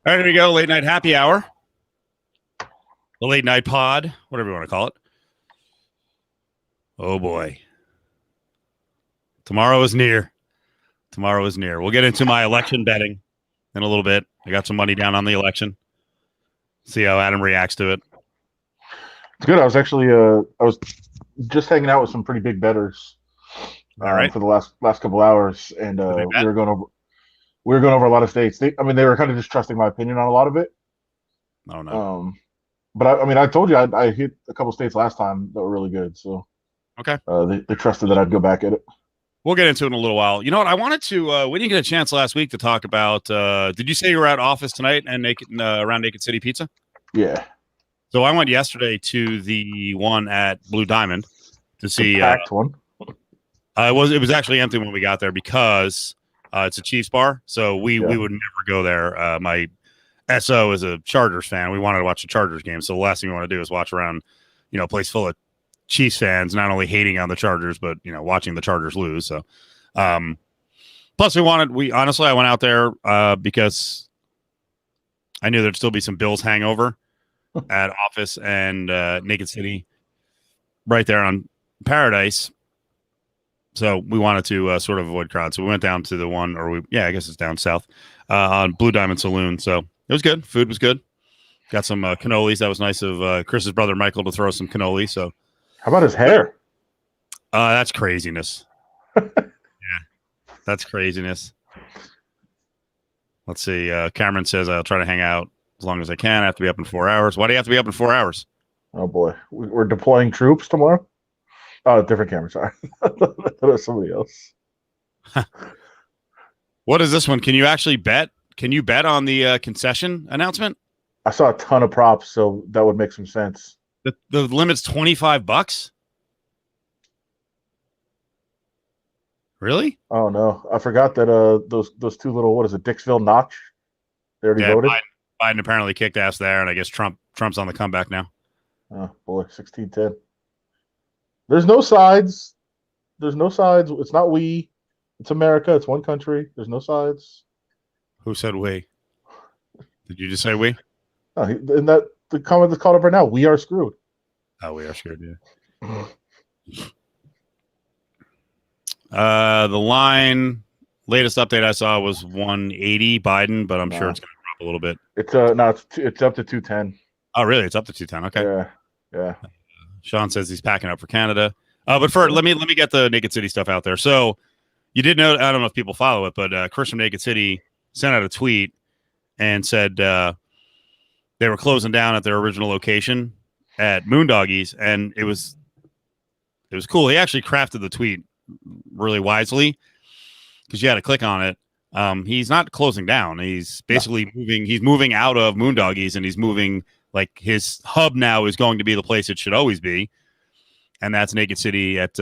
All right, here we go. Late night happy hour, the late night pod, whatever you want to call it. Oh boy, tomorrow is near. Tomorrow is near. We'll get into my election betting in a little bit. I got some money down on the election. See how Adam reacts to it. It's good. I was just hanging out with some pretty big bettors All right. for the last couple hours, and Did they we bet? were going over a lot of states. They were kind of just trusting my opinion on a lot of it. Oh no. Um, but I told you I hit a couple states last time that were really good, so Okay. they trusted that I'd go back at it. We'll get into it in a little while. You know what? I wanted to. We didn't get a chance last week to talk about. Did you say you were at office tonight and around Naked City Pizza? Yeah, So I went yesterday to the one at Blue Diamond to see. packed one. It was actually empty when we got there because it's a Chiefs bar, so we Yeah. would never go there. My SO is a Chargers fan. We wanted to watch the Chargers game, so the last thing we want to do is watch around, a place full of Chiefs fans, not only hating on the Chargers, but watching the Chargers lose. So, plus I went out there because I knew there'd still be some Bills hangover at Office and Naked City, right there on Paradise. So we wanted to sort of avoid crowds. So we went down to the one, I guess it's down south on Blue Diamond Saloon. So it was good. Food was good. Got some cannolis. That was nice of Chris's brother Michael to throw some cannoli. So How about his hair? that's craziness. Yeah, that's craziness. Let's see. Cameron says I'll try to hang out as long as I can. I have to be up in 4 hours. Why do you have to be up in 4 hours? Oh boy, we're deploying troops tomorrow. Oh, different camera. Sorry, that was somebody else. What is this one? Can you actually bet? Can you bet on the concession announcement? I saw a ton of props, so that would make some sense. The limit's $25. Really? Oh no, I forgot that those two little, what is it, Dixville Notch? They already Yeah, voted. Biden apparently kicked ass there, and I guess Trump's on the comeback now. Oh boy, 16-10. There's no sides. There's no sides. It's not we. It's America. It's one country. There's no sides. Who said we? Did you just say we? No, and that the comment that's called up right now. We are screwed. Oh, we are scared, yeah. The line latest update I saw was 180 Biden, but I'm sure it's going to drop a little bit. It's no, it's up to 210. Oh, really? It's up to 210. Okay. Yeah. Sean says he's packing up for Canada. But first, let me get the Naked City stuff out there. So you did know, I don't know if people follow it, but Chris from Naked City sent out a tweet and said they were closing down at their original location at Moondoggies, and it was cool. He actually crafted the tweet really wisely because you had to click on it. He's not closing down. He's basically moving. He's moving out of Moondoggies, and he's moving. Like his hub now is going to be the place it should always be, and that's Naked City at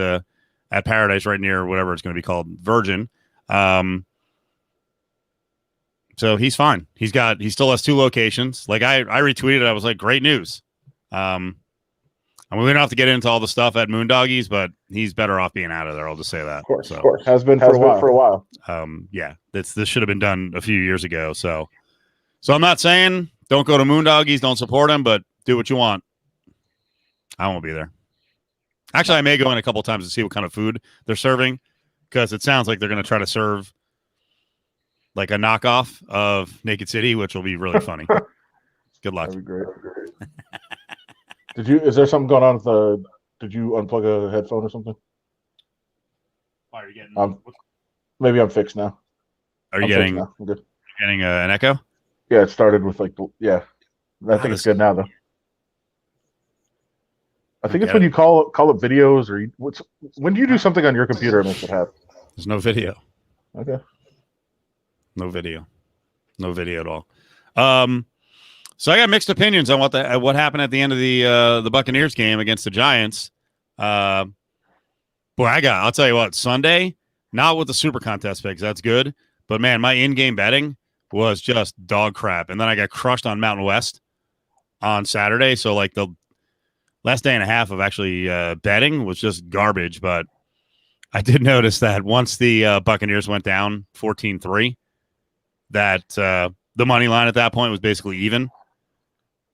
Paradise, right near whatever it's going to be called, Virgin. So he's fine. He still has 2 locations. Like I retweeted it. I was like, great news. And we don't have to get into all the stuff at Moondoggies, but he's better off being out of there. I'll just say that. Of course, has been for a while. Yeah, this should have been done a few years ago. So I'm not saying don't go to Moondoggies, don't support him, but do what you want. I won't be there. Actually, I may go in a couple times to see what kind of food they're serving, because it sounds like they're going to try to serve like a knockoff of Naked City, which will be really funny. Good luck. That'd be great. Is there something going on with the? Did you unplug a headphone or something? Are you getting? Maybe I'm fixed now. Are you getting? I'm good. Getting an echo? Yeah, it started with I think it's good now though. I think it's when you call up videos or when do you do something on your computer and makes it happen? There's no video. Okay. No video at all. So I got mixed opinions on what happened at the end of the Buccaneers game against the Giants. I'll tell you what, Sunday, not with the Super Contest picks, that's good, but man, my in-game betting was just dog crap, and then I got crushed on Mountain West on Saturday. So like the last day and a half of actually betting was just garbage. But I did notice that once the Buccaneers went down 14-3, that the the money line at that point was basically even.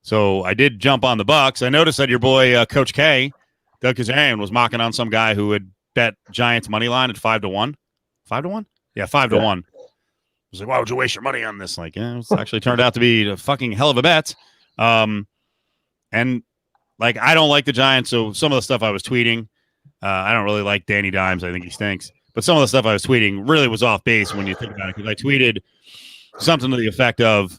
So I did jump on the Bucks. I noticed that your boy Coach K, Doug Kazarian, was mocking on some guy who had bet Giants money line at 5-1. 5-1? Yeah, 5-1. I was like, why would you waste your money on this? Like, it's actually turned out to be a fucking hell of a bet. And like, I don't like the Giants, so some of the stuff I was tweeting, I don't really like Danny Dimes. I think he stinks. But some of the stuff I was tweeting really was off base when you think about it. Because I tweeted something to the effect of,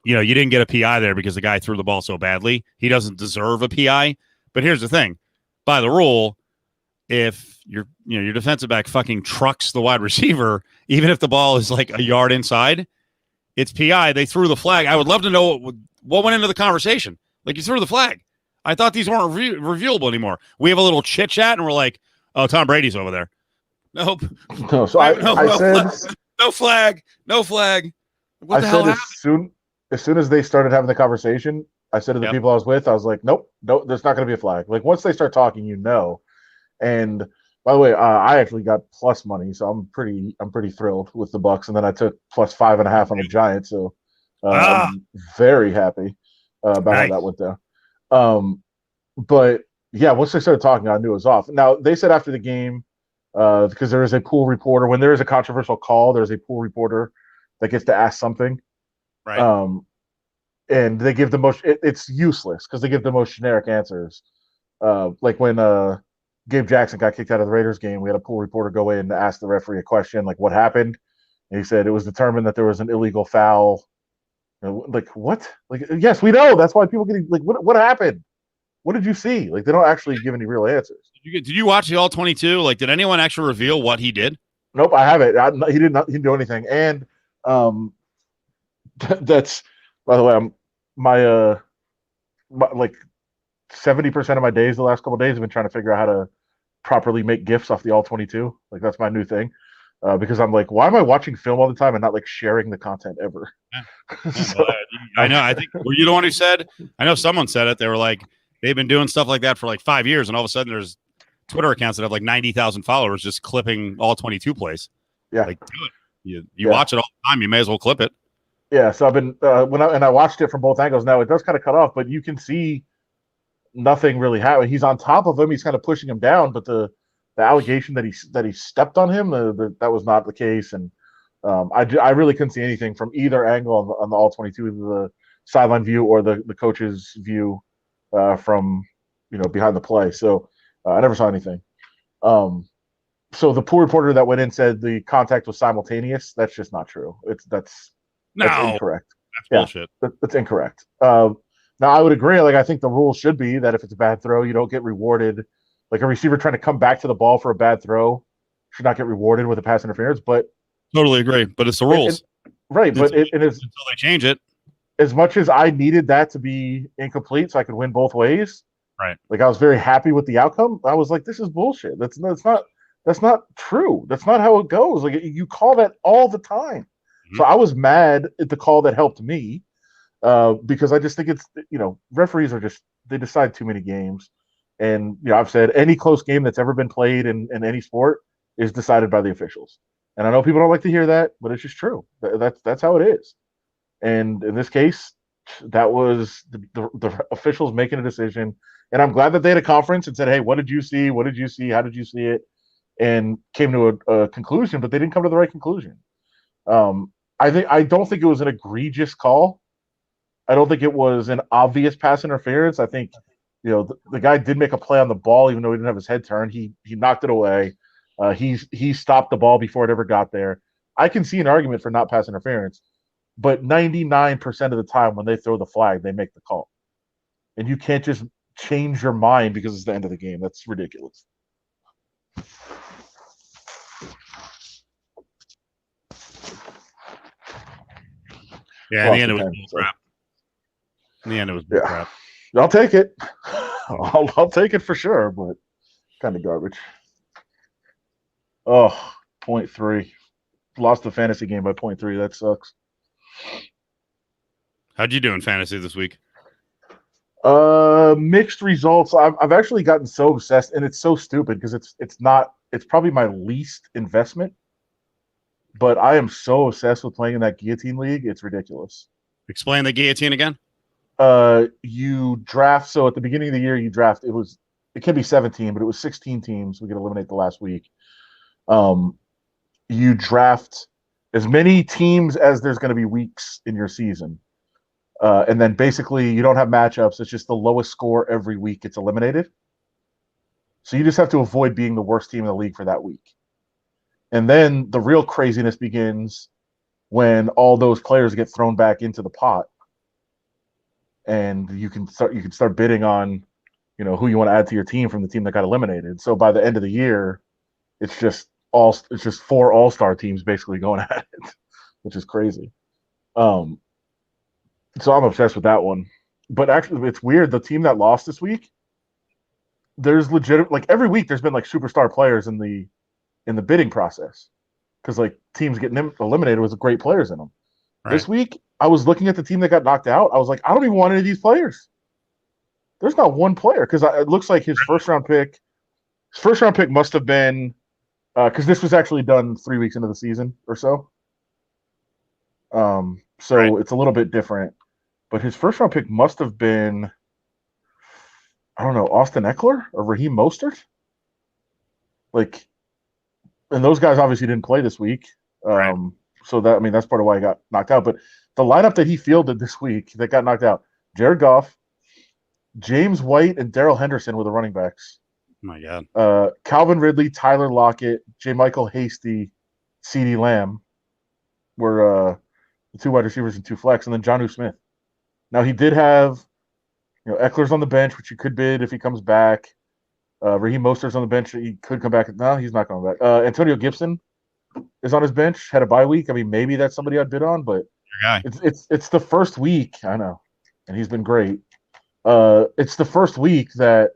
you didn't get a PI there because the guy threw the ball so badly. He doesn't deserve a PI. But here's the thing. By the rule, if your defensive back fucking trucks the wide receiver, even if the ball is like a yard inside, it's PI. They threw the flag. I would love to know what went into the conversation. Like, you threw the flag. I thought these weren't reviewable anymore. We have a little chit chat, and we're like, "Oh, Tom Brady's over there." Nope. No, so I said no flag. What the I hell said happened? as soon as they started having the conversation, I said to the people I was with, I was like, "Nope, there's not going to be a flag." Like, once they start talking, And by the way, I actually got plus money, so I'm pretty thrilled with the Bucks. And then I took plus 5.5 on the Giants, so I'm very happy about how that went down. But yeah, once they started talking, I knew it was off. Now they said after the game, because there is a pool reporter. When there is a controversial call, there's a pool reporter that gets to ask something. Right. And they give the most. It's useless because they give the most generic answers. Like when Gabe Jackson got kicked out of the Raiders game, we had a pool reporter go in and ask the referee a question, like what happened. And he said it was determined that there was an illegal foul. Like what? Like yes, we know. That's why people get like what happened? What did you see? Like they don't actually give any real answers. Did you watch the All 22? Like, did anyone actually reveal what he did? Nope, I haven't. He didn't do anything. And that's by the way, my like 70% of my days the last couple of days have been trying to figure out how to properly make GIFs off the All 22. Like that's my new thing. Because I'm like, why am I watching film all the time and not like sharing the content ever? Yeah. So, I know. I think were you the one who said? I know someone said it. They were like, they've been doing stuff like that for like 5 years, and all of a sudden there's Twitter accounts that have like 90,000 followers just clipping all 22 plays. Yeah, like do it. You watch it all the time. You may as well clip it. Yeah. So I've been I watched it from both angles. Now it does kind of cut off, but you can see nothing really happened. He's on top of him. He's kind of pushing him down, but the allegation that he stepped on him, that was not the case. And I really couldn't see anything from either angle on the All 22, either the sideline view or the coach's view from behind the play. So I never saw anything. So the pool reporter that went in said the contact was simultaneous. That's just not true. That's incorrect. That's bullshit. That's incorrect. Now I would agree. Like I think the rule should be that if it's a bad throw, you don't get rewarded. Like a receiver trying to come back to the ball for a bad throw should not get rewarded with a pass interference. But totally agree. But it's the rules, right? But it is until they change it. As much as I needed that to be incomplete so I could win both ways, right? Like I was very happy with the outcome. I was like, this is bullshit. That's not true. That's not how it goes. Like you call that all the time. Mm-hmm. So I was mad at the call that helped me because I just think it's referees are they decide too many games. And I've said any close game that's ever been played in any sport is decided by the officials. And I know people don't like to hear that, but it's just true. That's how it is. And in this case, that was the officials making a decision. And I'm glad that they had a conference and said, "Hey, what did you see? What did you see? How did you see it?" And came to a conclusion, but they didn't come to the right conclusion. I don't think it was an egregious call. I don't think it was an obvious pass interference. I think the guy did make a play on the ball, even though he didn't have his head turned. He knocked it away. He stopped the ball before it ever got there. I can see an argument for not pass interference, but 99% of the time when they throw the flag, they make the call. And you can't just change your mind because it's the end of the game. That's ridiculous. Yeah, in the end it was crap. In the end it was crap. I'll take it. I'll take it for sure, but kind of garbage. Oh, 0.3. Lost the fantasy game by 0.3. That sucks. How'd you do in fantasy this week? Mixed results. I've actually gotten so obsessed, and it's so stupid because it's probably my least investment. but I am so obsessed with playing in that guillotine league. It's ridiculous. Explain the guillotine again. You draft. So at the beginning of the year, you draft. It can be 17, but it was 16 teams. We could eliminate the last week. You draft as many teams as there's going to be weeks in your season. And then basically you don't have matchups. It's just the lowest score every week gets eliminated. So you just have to avoid being the worst team in the league for that week. And then the real craziness begins when all those players get thrown back into the pot. And you can start bidding on, who you want to add to your team from the team that got eliminated. So by the end of the year, it's just 4 all-star teams basically going at it, which is crazy. So I'm obsessed with that one. But actually, it's weird. The team that lost this week, there's legitimate, every week there's been superstar players in the bidding process because teams getting eliminated with great players in them. Right. This week, I was looking at the team that got knocked out. I was like, I don't even want any of these players. There's not one player because it looks like his first round pick must have been because this was actually done 3 weeks into the season or so. So right. It's a little bit different, but his first round pick must have been, I don't know, Austin Eckler or Raheem Mostert. And those guys obviously didn't play this week. Right. So that's part of why he got knocked out. But the lineup that he fielded this week that got knocked out, Jared Goff, James White, and Darrell Henderson were the running backs. Oh my God. Calvin Ridley, Tyler Lockett, J. Michael Hasty, CeeDee Lamb were the 2 wide receivers and 2 flex, and then Jonnu Smith. Now he did have, Eckler's on the bench, which you could bid if he comes back. Raheem Mostert's on the bench. He could come back. No, he's not coming back. Antonio Gibson is on his bench. Had a bye week. I mean, maybe that's somebody I'd bid on, but it's the first week. I know, and he's been great. It's the first week that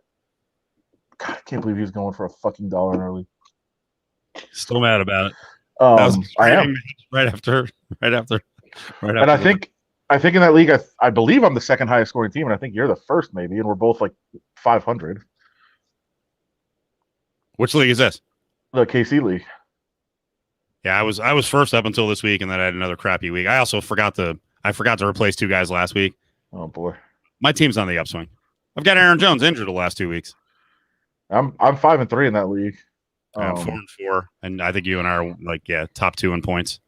God, I can't believe he was going for a fucking $1 early. Still mad about it. I am right after. And I think in that league, I believe I'm the second highest scoring team, and I think you're the first, maybe, and we're both 500. Which league is this? The KC league. Yeah, I was first up until this week, and then I had another crappy week. I also forgot to replace 2 guys last week. Oh boy, my team's on the upswing. I've got Aaron Jones injured the last 2 weeks. I'm 5-3 in that league. I'm 4-4, and I think you and I are top 2 in points.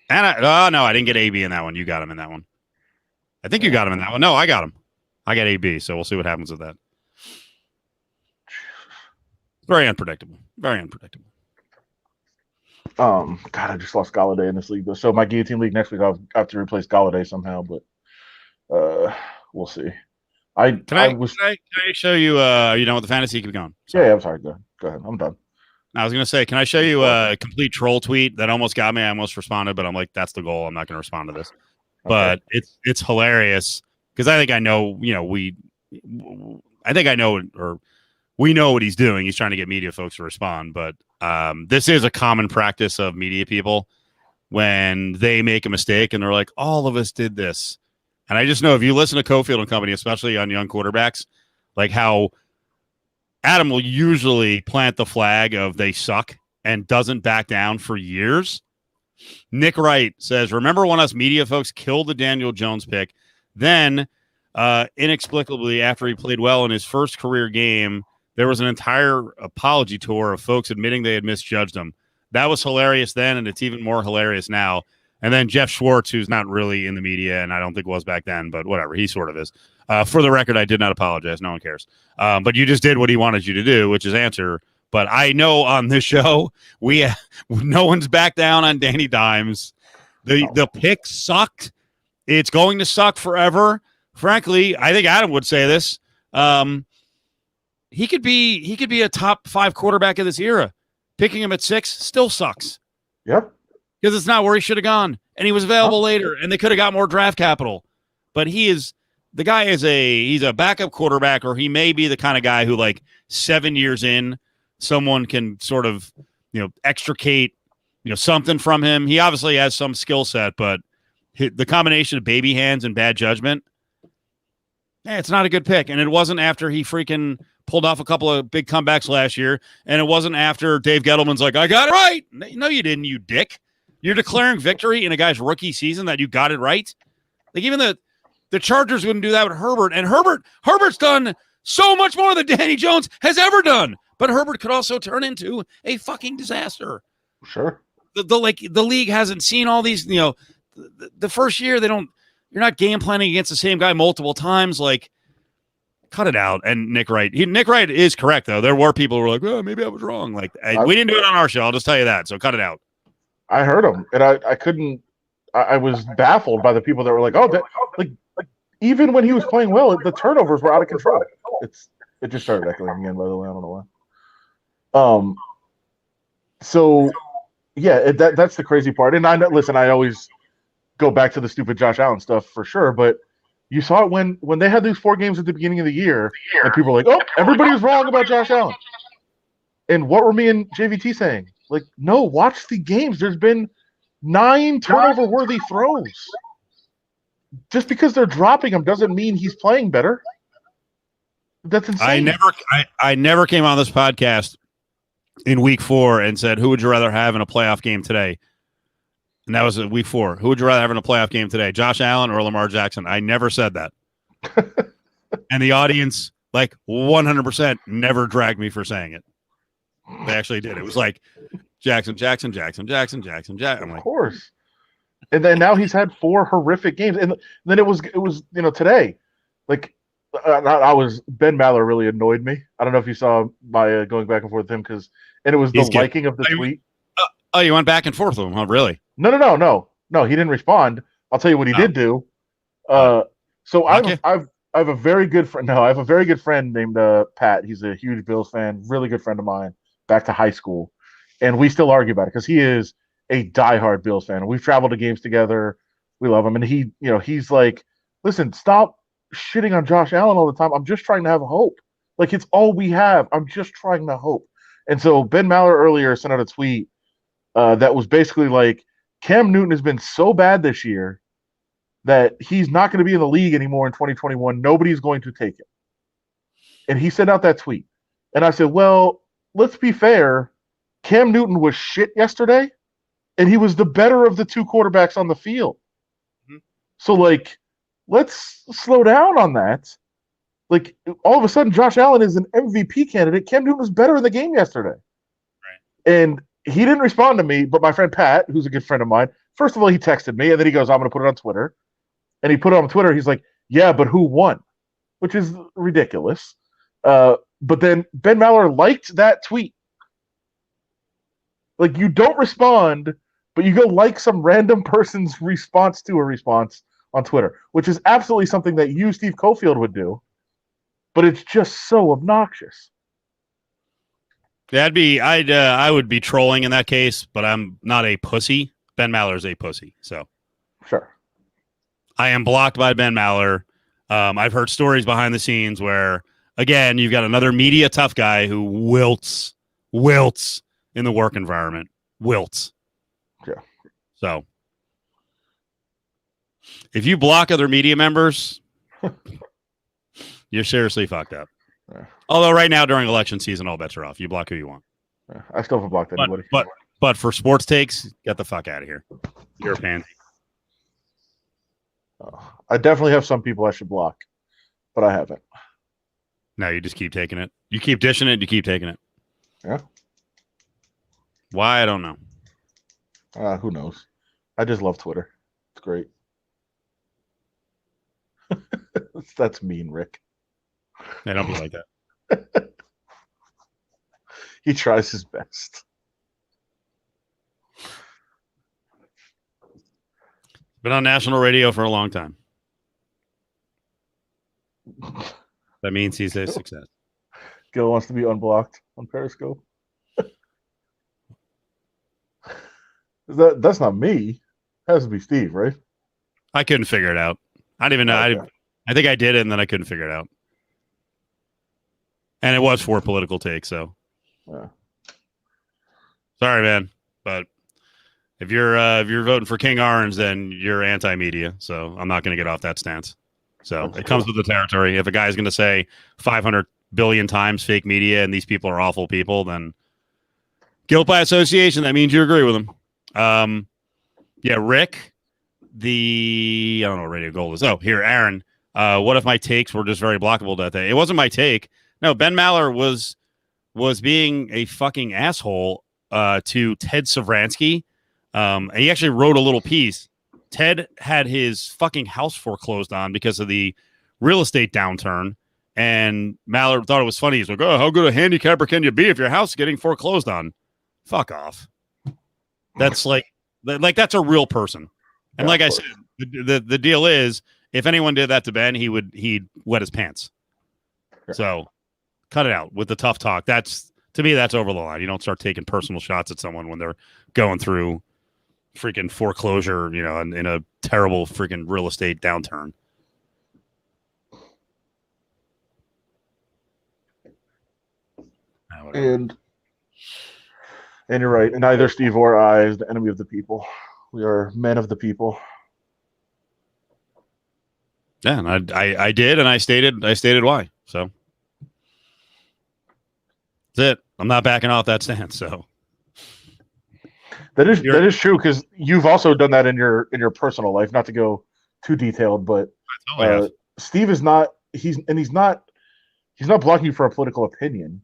And I didn't get AB in that one. You got him in that one. I think you got him in that one. No, I got him. I got AB, so we'll see what happens with that. Very unpredictable. Very unpredictable. God, I just lost Galladay in this league. So my guillotine league next week, I'll have to replace Galladay somehow, but we'll see. Can I show you? Are you done with the fantasy? Keep going. Sorry. Yeah, I'm sorry. Go ahead. I'm done. I was going to say, can I show you a complete troll tweet that almost got me? I almost responded, but I'm like, that's the goal. I'm not going to respond to this. Okay. But it's hilarious because I think I know. We know what he's doing. He's trying to get media folks to respond, but this is a common practice of media people when they make a mistake and they're like, all of us did this. And I just know if you listen to Cofield and company, especially on young quarterbacks, how Adam will usually plant the flag of they suck and doesn't back down for years. Nick Wright says, remember when us media folks killed the Daniel Jones pick? Then inexplicably, after he played well in his first career game, there was an entire apology tour of folks admitting they had misjudged him. That was hilarious then, and it's even more hilarious now. And then Jeff Schwartz, who's not really in the media, and I don't think was back then, but whatever, he sort of is. For the record, I did not apologize. No one cares. But you just did what he wanted you to do, which is answer. But I know on this show, no one's back down on Danny Dimes. The pick sucked. It's going to suck forever. Frankly, I think Adam would say this. He could be a top 5 quarterback of this era. Picking him at 6 still sucks. Yep. Because it's not where he should have gone. And he was available later, and they could have got more draft capital. But he's a backup quarterback, or he may be the kind of guy who 7 years in, someone can sort of, extricate, something from him. He obviously has some skill set, but the combination of baby hands and bad judgment, it's not a good pick. And it wasn't after he freaking pulled off a couple of big comebacks last year, and it wasn't after Dave Gettleman's like, I got it right. No, you didn't, you dick. You're declaring victory in a guy's rookie season that you got it right. Like even the Chargers wouldn't do that with Herbert, and Herbert's done so much more than Danny Jones has ever done. But Herbert could also turn into a fucking disaster. Sure. The league hasn't seen all these, the first year you're not game planning against the same guy multiple times. Like, cut it out. And Nick Wright is correct though. There were people who were like, oh, maybe I was wrong. Like we didn't do it on our show. I'll just tell you that. So cut it out. I heard him, and I couldn't. I was baffled by the people that were like, oh, like even when he was playing well, the turnovers were out of control. It just started echoing again. By the way, I don't know why. So yeah, that's the crazy part. And I always go back to the stupid Josh Allen stuff for sure, but you saw it when they had these 4 games at the beginning of the year, and people were like, oh, everybody was wrong about Josh Allen. And what were me and JVT saying? Like, no, watch the games. There's been 9 turnover-worthy throws. Just because they're dropping them doesn't mean he's playing better. That's insane. I never came on this podcast in week 4 and said, who would you rather have in a playoff game today? And that was week 4. Who would you rather have in a playoff game today, Josh Allen or Lamar Jackson? I never said that. And the audience, like 100%, never dragged me for saying it. They actually did. It was like Jackson. I'm like, of course. And then now he's had 4 horrific games, and then it was today, like Ben Maller really annoyed me. I don't know if you saw my going back and forth with him and it was the liking of the tweet. Oh, you went back and forth with him, huh? Really? No. He didn't respond. I'll tell you what he did do. So I have a very good friend. No, I have a very good friend named Pat. He's a huge Bills fan, really good friend of mine, back to high school, and we still argue about it because he is a diehard Bills fan. We've traveled to games together. We love him, and he's like, listen, stop shitting on Josh Allen all the time. I'm just trying to have hope. Like, it's all we have. I'm just trying to hope. And so Ben Maller earlier sent out a tweet that was basically like, Cam Newton has been so bad this year that he's not going to be in the league anymore in 2021. Nobody's going to take him. And he sent out that tweet. And I said, well, let's be fair. Cam Newton was shit yesterday, and he was the better of the 2 quarterbacks on the field. Mm-hmm. So, like, let's slow down on that. Like, all of a sudden, Josh Allen is an MVP candidate. Cam Newton was better in the game yesterday. Right. And he didn't respond to me, but my friend Pat, who's a good friend of mine, first of all, he texted me, and then he goes, I'm going to put it on Twitter. And he put it on Twitter. He's like, yeah, but who won? Which is ridiculous. But then Ben Maller liked that tweet. Like, you don't respond, but you go like some random person's response to a response on Twitter, which is absolutely something that you, Steve Cofield, would do. But it's just so obnoxious. I would be trolling in that case, but I'm not a pussy. Ben Maller's a pussy, so sure. I am blocked by Ben Maller. I've heard stories behind the scenes where, again, you've got another media tough guy who wilts in the work environment. Wilts. Yeah. So if you block other media members, you're seriously fucked up. Yeah. Although right now during election season, all bets are off. You block who you want. Yeah, I still haven't blocked anybody. But for sports takes, get the fuck out of here. You're a pansy. I definitely have some people I should block, but I haven't. No, you just keep taking it. You keep dishing it. You keep taking it. Yeah. Why? I don't know. Who knows? I just love Twitter. It's great. That's mean, Rick. Yeah, don't be like that. He tries his best. Been on national radio for a long time. That means he's a success. Gil wants to be unblocked on Periscope. That's not me. It has to be Steve, right? I couldn't figure it out. I don't even know. Okay. I think I did it, and then I couldn't figure it out. And it was for political take, so. Yeah. Sorry, man. But if you're voting for King Orange, then you're anti-media. So I'm not going to get off that stance. So it comes with the territory. If a guy's going to say 500 billion times fake media and these people are awful people, then guilt by association. That means you agree with them. Yeah, Rick, I don't know what Radio Gold is. Oh, here, Aaron. What if my takes were just very blockable that day? It wasn't my take. No, Ben Maller was being a fucking asshole to Ted Savransky. And he actually wrote a little piece. Ted had his fucking house foreclosed on because of the real estate downturn. And Maller thought it was funny. He's like, oh, how good a handicapper can you be if your house is getting foreclosed on? Fuck off. That's that's a real person. And like I said, the deal is, if anyone did that to Ben, he'd wet his pants. Sure. So cut it out with the tough talk. To me, that's over the line. You don't start taking personal shots at someone when they're going through freaking foreclosure, in a terrible freaking real estate downturn. And you're right. And neither Steve or I is the enemy of the people. We are men of the people. Yeah, and I did, and I stated why. So that's it. I'm not backing off that stance. So that is true, because you've also done that in your personal life. Not to go too detailed, but Steve is not. He's not blocking you for a political opinion.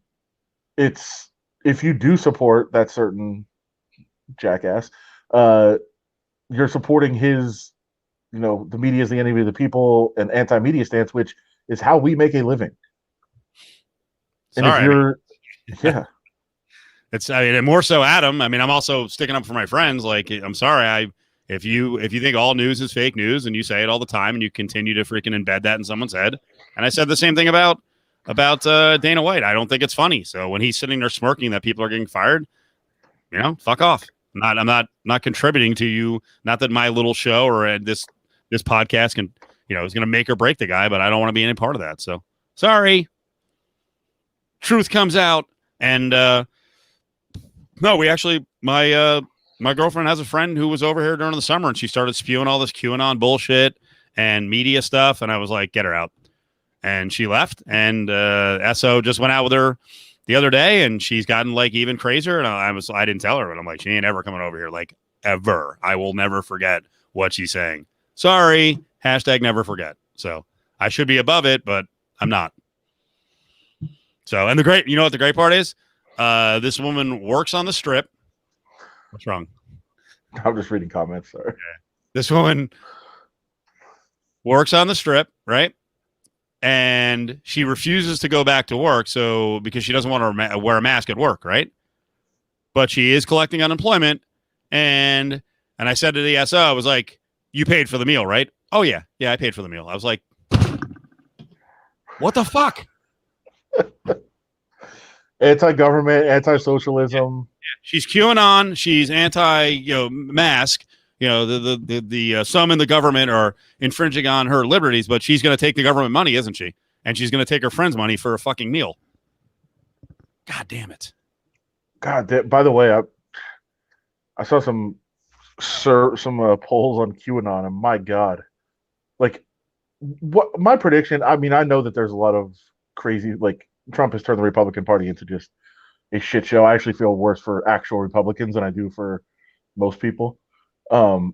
It's if you do support that certain jackass, you're supporting his, the media is the enemy of the people and anti-media stance, which is how we make a living. And sorry, if you're, yeah, it's, and more so Adam. I'm also sticking up for my friends. Like, I'm sorry. If you think all news is fake news and you say it all the time and you continue to freaking embed that in someone's head. And I said the same thing about Dana White. I don't think it's funny. So when he's sitting there smirking that people are getting fired, fuck off. I'm not contributing to you. Not that my little show or this podcast can, is going to make or break the guy, but I don't want to be any part of that. So sorry. Truth comes out. And no, we actually, my girlfriend has a friend who was over here during the summer, and she started spewing all this QAnon bullshit and media stuff. And I was like, get her out. And she left, and SO just went out with her the other day, and she's gotten like even crazier. And I didn't tell her, but I'm like, she ain't ever coming over here, like ever. I will never forget what she's saying. Sorry, #never forget. So I should be above it, but I'm not. So, and you know what the great part is? This woman works on the Strip. What's wrong? I'm just reading comments. Sorry. Okay. This woman works on the Strip, right? And she refuses to go back to work, so because she doesn't want to wear a mask at work, right? But she is collecting unemployment, and I said to the SO, I was like, "You paid for the meal, right?" "Oh yeah, I paid for the meal." I was like, "What the fuck?" Anti-government, anti-socialism. Yeah. She's QAnon. She's anti, mask. The some in the government are infringing on her liberties, but she's going to take the government money, isn't she? And she's going to take her friend's money for a fucking meal. God damn it. By the way, I saw some polls on QAnon, and my God, like, what my prediction? I know that there's a lot of crazy, like, Trump has turned the Republican Party into just a shit show. I actually feel worse for actual Republicans than I do for most people. But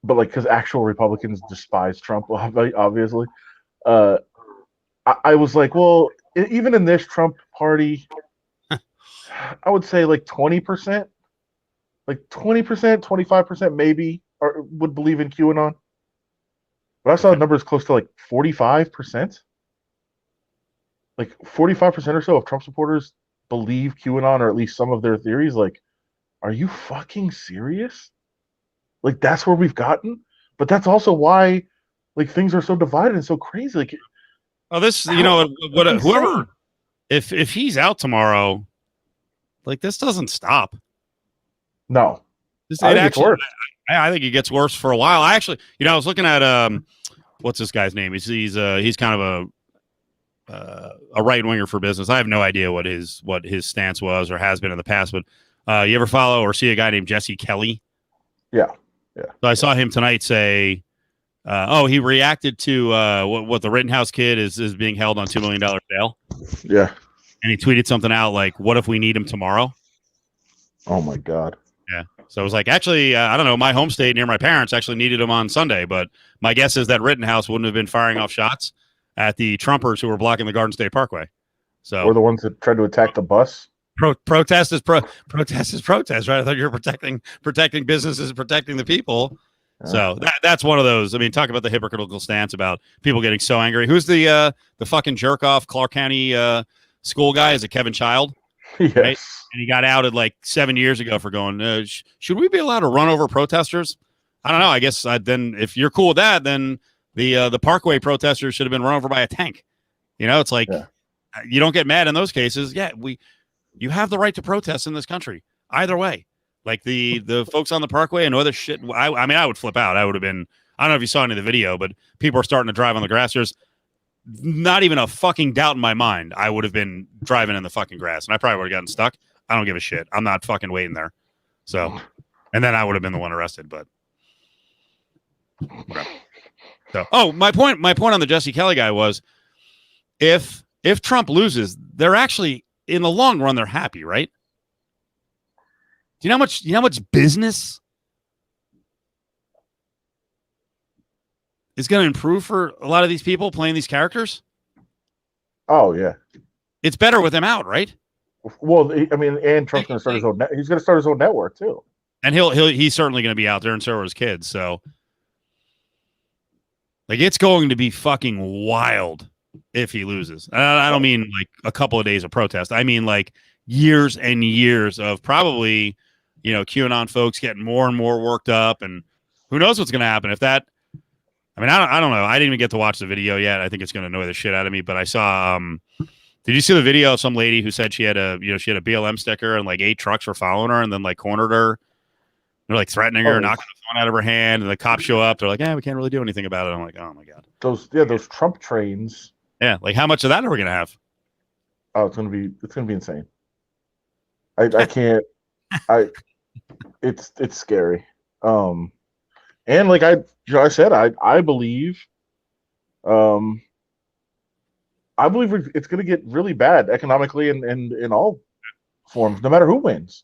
like, because actual Republicans despise Trump, obviously. I was like, well, even in this Trump party, I would say like 20%, 25% maybe would believe in QAnon. But I saw numbers close to like 45%. Like 45% or so of Trump supporters believe QAnon, or at least some of their theories. Like, are you fucking serious? Like, that's where we've gotten? But that's also why, like, things are so divided and so crazy. Like, whoever, if he's out tomorrow, like, this doesn't stop. No. I think it gets worse for a while. I actually, I was looking at what's this guy's name? He's kind of a right winger for business. I have no idea what his stance was or has been in the past, but you ever follow or see a guy named Jesse Kelly? Yeah. So I saw him tonight say He reacted to what the Rittenhouse kid is being held on $2 million bail, Yeah. and he tweeted something out like, "What if we need him tomorrow?" Oh my God. Yeah. So it was like, actually, I don't know. My home state near my parents actually needed him on Sunday, but my guess is that Rittenhouse wouldn't have been firing off shots at the Trumpers who were blocking the Garden State Parkway. So Or the ones that tried to attack the bus. protest is protest, right? I thought you were protecting businesses, protecting the people. Yeah. So that's one of those. I mean, talk about the hypocritical stance about people getting so angry. Who's the fucking jerk off Clark County school guy? Is it Kevin Child? Yes. Right? And he got outed like 7 years ago for going, should we be allowed to run over protesters? I don't know. I guess then if you're cool with that, then the Parkway protesters should have been run over by a tank. You know, it's like you don't get mad in those cases. Yeah, you have the right to protest in this country. Either way. Like the folks on the Parkway and other shit. I mean, I would flip out. I would have been, I don't know if you saw any of the video, but people are starting to drive on the grass. There's not even a fucking doubt in my mind. I would have been driving in the fucking grass and I probably would have gotten stuck. I don't give a shit. I'm not fucking waiting there. So, and then I would have been the one arrested, but whatever. So, my point on the Jesse Kelly guy was if Trump loses, they're actually in the long run, they're happy, right? Do you know how much business is going to improve for a lot of these people playing these characters? Oh yeah. It's better with him out, right? Well, I mean, and Trump's going to start his own. He's going to start his own network too. And he's certainly going to be out there, and so are his kids. So, like, it's going to be fucking wild if he loses. I don't mean like a couple of days of protest. I mean like years and years of probably, QAnon folks getting more and more worked up, and who knows what's going to happen if that. I mean, I don't know. I didn't even get to watch the video yet. I think it's going to annoy the shit out of me. But I saw. Did you see the video of some lady who said she had a BLM sticker and like 8 trucks were following her and then like cornered her? They're like threatening her, knocking the phone out of her hand, and the cops show up. They're like, "Yeah, we can't really do anything about it." I'm like, "Oh my god." Those Trump trains. Yeah, like how much of that are we gonna have? Oh, it's gonna be insane. I can't. It's scary. And like I said, I believe, it's going to get really bad economically and in all forms, no matter who wins.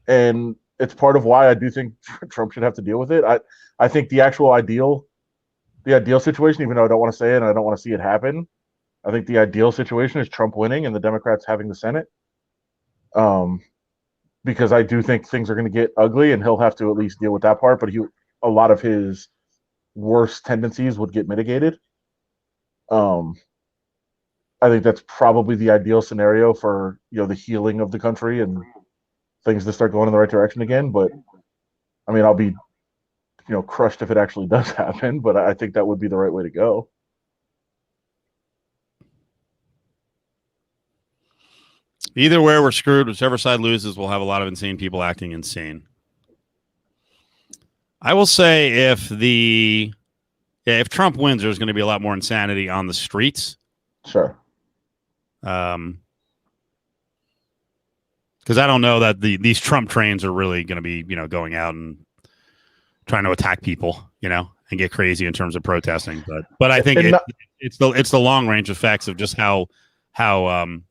And it's part of why I do think Trump should have to deal with it. I think the ideal situation, even though I don't want to say it and I don't want to see it happen, I think the ideal situation is Trump winning and the Democrats having the Senate. Because I do think things are going to get ugly and he'll have to at least deal with that part, but a lot of his worst tendencies would get mitigated. I think that's probably the ideal scenario for the healing of the country and things to start going in the right direction again. But I mean, I'll be crushed if it actually does happen. But I think that would be the right way to go. Either way, we're screwed. Whichever side loses, we'll have a lot of insane people acting insane. I will say if Trump wins, there's going to be a lot more insanity on the streets. Sure. Because I don't know that these Trump trains are really going to be, going out and trying to attack people, and get crazy in terms of protesting. But I think it's the long range effects of just how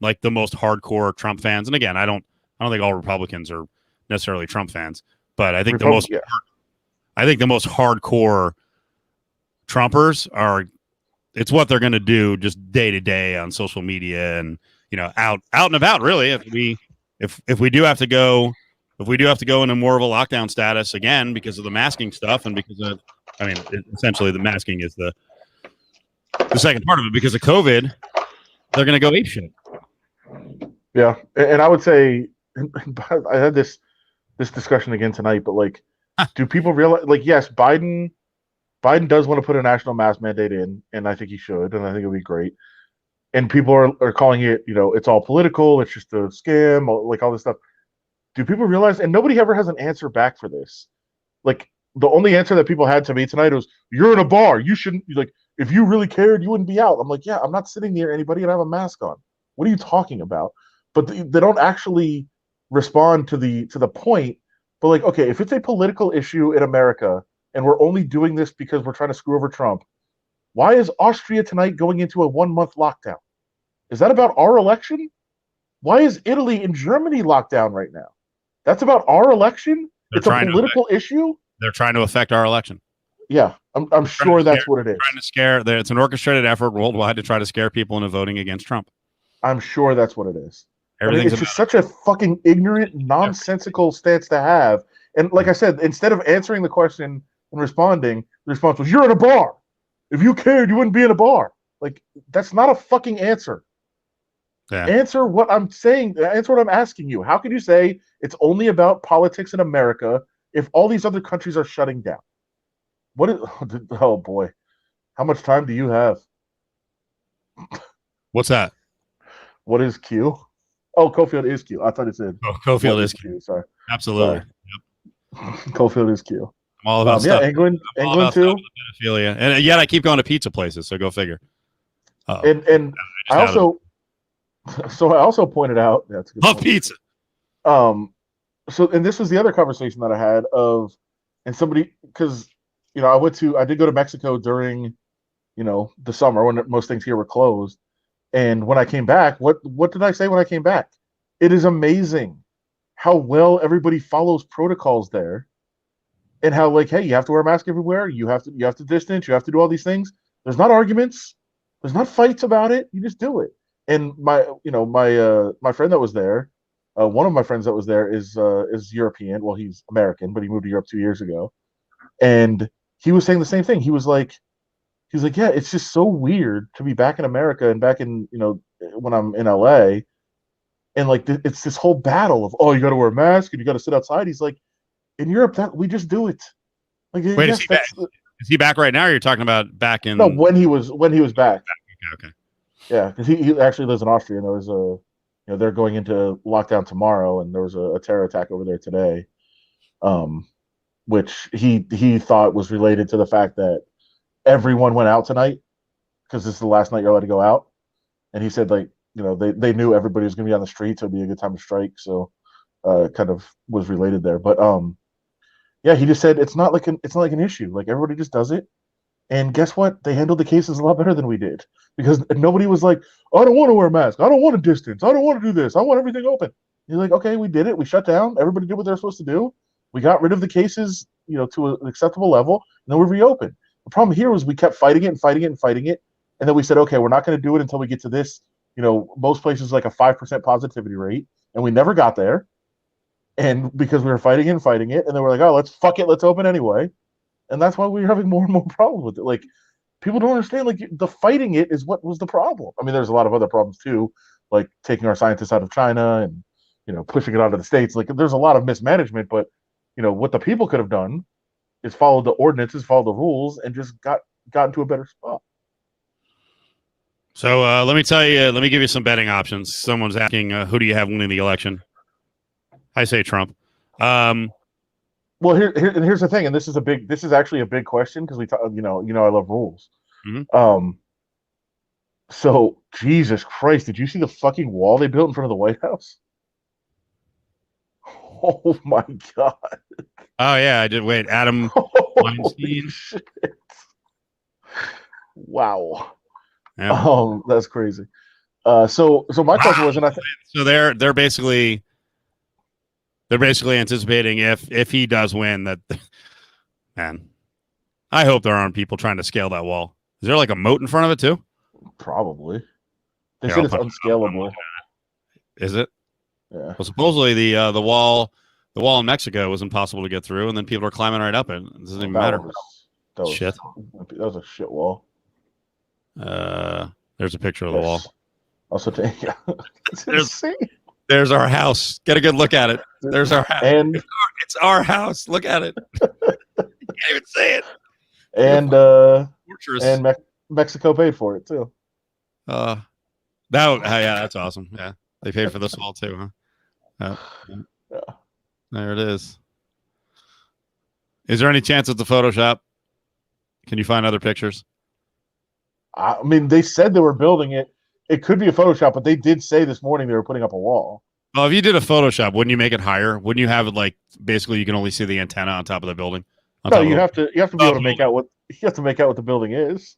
like the most hardcore Trump fans. And again, I don't think all Republicans are necessarily Trump fans, but I think the most hardcore Trumpers are. It's what they're going to do just day to day on social media and out and about. Really, if we do have to go into more of a lockdown status again because of the masking stuff and because of, essentially the masking is the second part of it because of COVID, they're going to go apeshit. Yeah, and I would say I had this discussion again tonight, but like, do people realize? Like, yes, Biden does want to put a national mask mandate in, and I think he should, and I think it would be great. And people are calling it, it's all political, it's just a scam, like all this stuff. Do people realize? And nobody ever has an answer back for this. Like, the only answer that people had to me tonight was, "You're in a bar. You shouldn't, like, if you really cared, you wouldn't be out." I'm like, yeah, I'm not sitting near anybody and I have a mask on. What are you talking about? But they don't actually respond to the point. But like, okay, if it's a political issue in America, and we're only doing this because we're trying to screw over Trump. Why is Austria tonight going into a 1-month lockdown? Is that about our election? Why is Italy and Germany locked down right now? That's about our election? It's a political issue? They're trying to affect our election. Yeah, I'm sure that's what it is. Trying to scare. It's an orchestrated effort worldwide to try to scare people into voting against Trump. I'm sure that's what it is. It's just such a fucking ignorant, nonsensical stance to have. And like I said, instead of answering the question and responding, the response was, "You're in a bar. If you cared, you wouldn't be in a bar." Like, that's not a fucking answer. Yeah. Answer what I'm saying. Answer what I'm asking you. How can you say it's only about politics in America if all these other countries are shutting down? Oh boy, how much time do you have? What's that? What is Q? Oh, Cofield is Q. I thought it said. Oh, Cofield is Q. Sorry. Absolutely. Sorry. Yep. Cofield is Q. I'm all about stuff. Yeah, England too. Pedophilia. And yet I keep going to pizza places, so go figure. And I also pointed out that's love pizza. So and this was the other conversation that I had of, and somebody, because I did go to Mexico during the summer when most things here were closed. And when I came back, what did I say when I came back? It is amazing how well everybody follows protocols there, and how, like, hey, you have to wear a mask everywhere. You have to distance. You have to do all these things. There's not arguments. There's not fights about it. You just do it. And my friend that was there, one of my friends that was there is European. Well, he's American, but he moved to Europe 2 years ago, and he was saying the same thing. He was like, yeah, it's just so weird to be back in America and back in, when I'm in LA, and like it's this whole battle of, oh, you got to wear a mask and you got to sit outside. He's like, in Europe, we just do it. Like, wait, yes, is he back right now? Or you're talking about back in? No, when he was back. Okay. Yeah, because he actually lives in Austria, and there was they're going into lockdown tomorrow, and there was a terror attack over there today, which he thought was related to the fact that everyone went out tonight because this is the last night you're allowed to go out, and he said, like, they knew everybody was going to be on the streets, so it'd be a good time to strike, so kind of was related there. But yeah, he just said it's not like an issue, like everybody just does it. And guess what? They handled the cases a lot better than we did, because nobody was like, I don't want to wear a mask. I don't want to distance. I don't want to do this. I want everything open. You're like, okay, we did it. We shut down. Everybody did what they're supposed to do. We got rid of the cases, to an acceptable level, and then we reopened. The problem here was we kept fighting it and fighting it and fighting it. And then we said, okay, we're not going to do it until we get to this, most places like a 5% positivity rate. And we never got there. And because we were fighting it and fighting it. And then we're like, oh, let's open anyway. And that's why we're having more and more problems with it. Like, people don't understand, like, the fighting it is what was the problem. I mean, there's a lot of other problems too, like taking our scientists out of China and, pushing it onto the States. Like, there's a lot of mismanagement, but, what the people could have done is follow the ordinances, follow the rules, and just got into a better spot. So let me give you some betting options. Someone's asking, who do you have winning the election? I say Trump. Well, here's the thing, and this is actually a big question, because we talk, I love rules. Mm-hmm. So Jesus Christ, did you see the fucking wall they built in front of the White House? Oh my God. Oh yeah, I did. Wait, Adam Weinstein. Shit. Wow. Yeah. That's crazy. So my question was, and I think so they're basically anticipating if he does win that, man, I hope there aren't people trying to scale that wall. Is there like a moat in front of it too? Probably. They said it's unscalable. Is it? Yeah. Well, supposedly the wall in Mexico was impossible to get through, and then people are climbing right up it. It doesn't even matter. That was shit. That was a shit wall. There's a picture of the wall. Also, yeah. It's insane. There's our house. Get a good look at it. There's our house. And it's our house. Look at it. You can't even see it. And Mexico paid for it too. Yeah, that's awesome. Yeah, they paid for this wall too, huh? Yeah. There it is. Is there any chance it's a Photoshop? Can you find other pictures? I mean, they said they were building it. It could be a Photoshop, but they did say this morning they were putting up a wall. Well, if you did a Photoshop, wouldn't you make it higher? Wouldn't you have it like basically you can only see the antenna on top of the building? No, you have to be able to make out what the building is.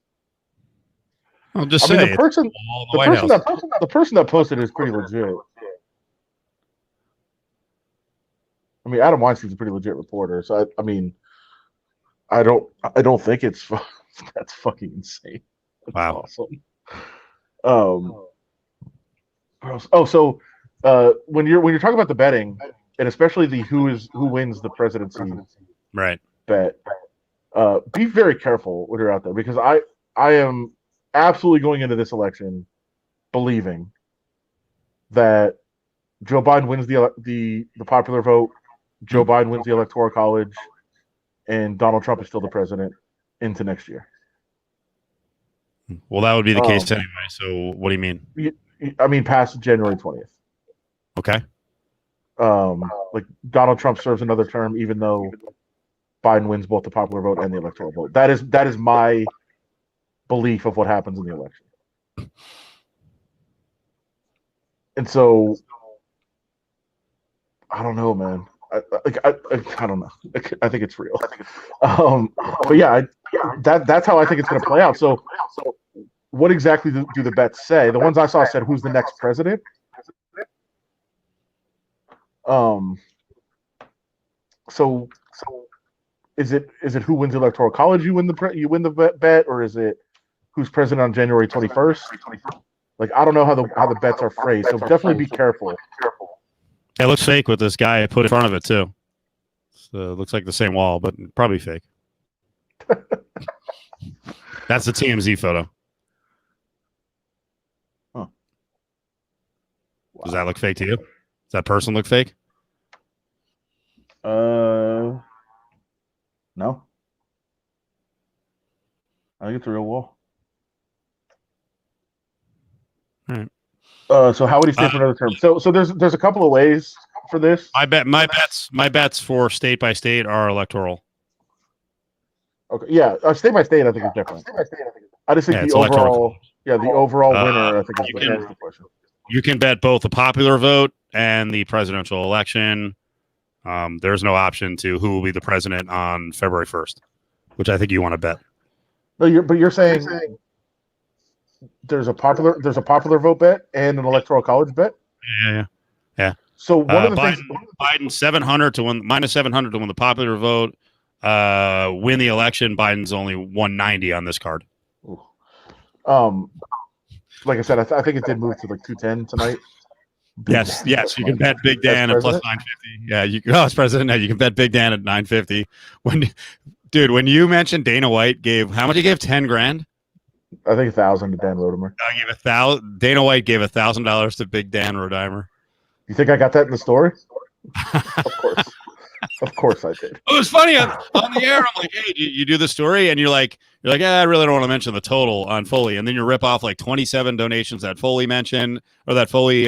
I'll just I mean, say the person that posted it is pretty legit. I mean, Adam Weinstein's a pretty legit reporter, so I mean, I don't think it's that's fucking insane. That's wow. awesome. So when you're talking about the betting, and especially the who wins the presidency Right. bet, be very careful when you're out there, because I am absolutely going into this election believing that Joe Biden wins the popular vote, Joe Biden wins the electoral college, and Donald Trump is still the president into next year. Well, that would be the case anyway. So what do you mean? I mean, past January 20th. Okay. Like Donald Trump serves another term, even though Biden wins both the popular vote and the electoral vote. That is my belief of what happens in the election. And so, I don't know, man. I don't know. I think it's real. But yeah, that's how I think it's going to play out. So, what exactly do the bets say? The ones I saw said, "Who's the next president?" So is it who wins the electoral college? You win the bet, or is it who's president on January 21st? Like, I don't know how the bets are phrased. So definitely be careful. It looks fake with this guy I put in front of it too. So it looks like the same wall, but probably fake. That's the TMZ photo. Huh. Wow. Does that look fake to you? Does that person look fake? No. I think it's a real wall. All right. So how would he stay for another term? So there's a couple of ways for this. My bets for state by state are electoral. Okay, yeah, state by state I think is different. I just think the overall winner I think is the question. You can bet both the popular vote and the presidential election. There's no option to who will be the president on February 1st, which I think you want to bet. No, you're saying there's a popular vote bet and an electoral college bet. Yeah. So one of the things Biden 700 to win, minus 700 to win the popular vote. Win the election. Biden's only 190 on this card. Ooh. Like I said, I think it did move to like 210 tonight. Yes, you can bet Big Dan at plus 950. Yeah, as president, you can bet Big Dan at 950. When you mentioned Dana White how much he gave? 10 grand. I think 1,000 to Dan Rodimer. I gave 1,000. Dana White gave $1,000 to Big Dan Rodimer. You think I got that in the story? Of course I did. It was funny on the air. I'm like, hey, you do the story, and you're like, I really don't want to mention the total on Foley, and then you rip off like 27 donations that Foley mentioned or that Foley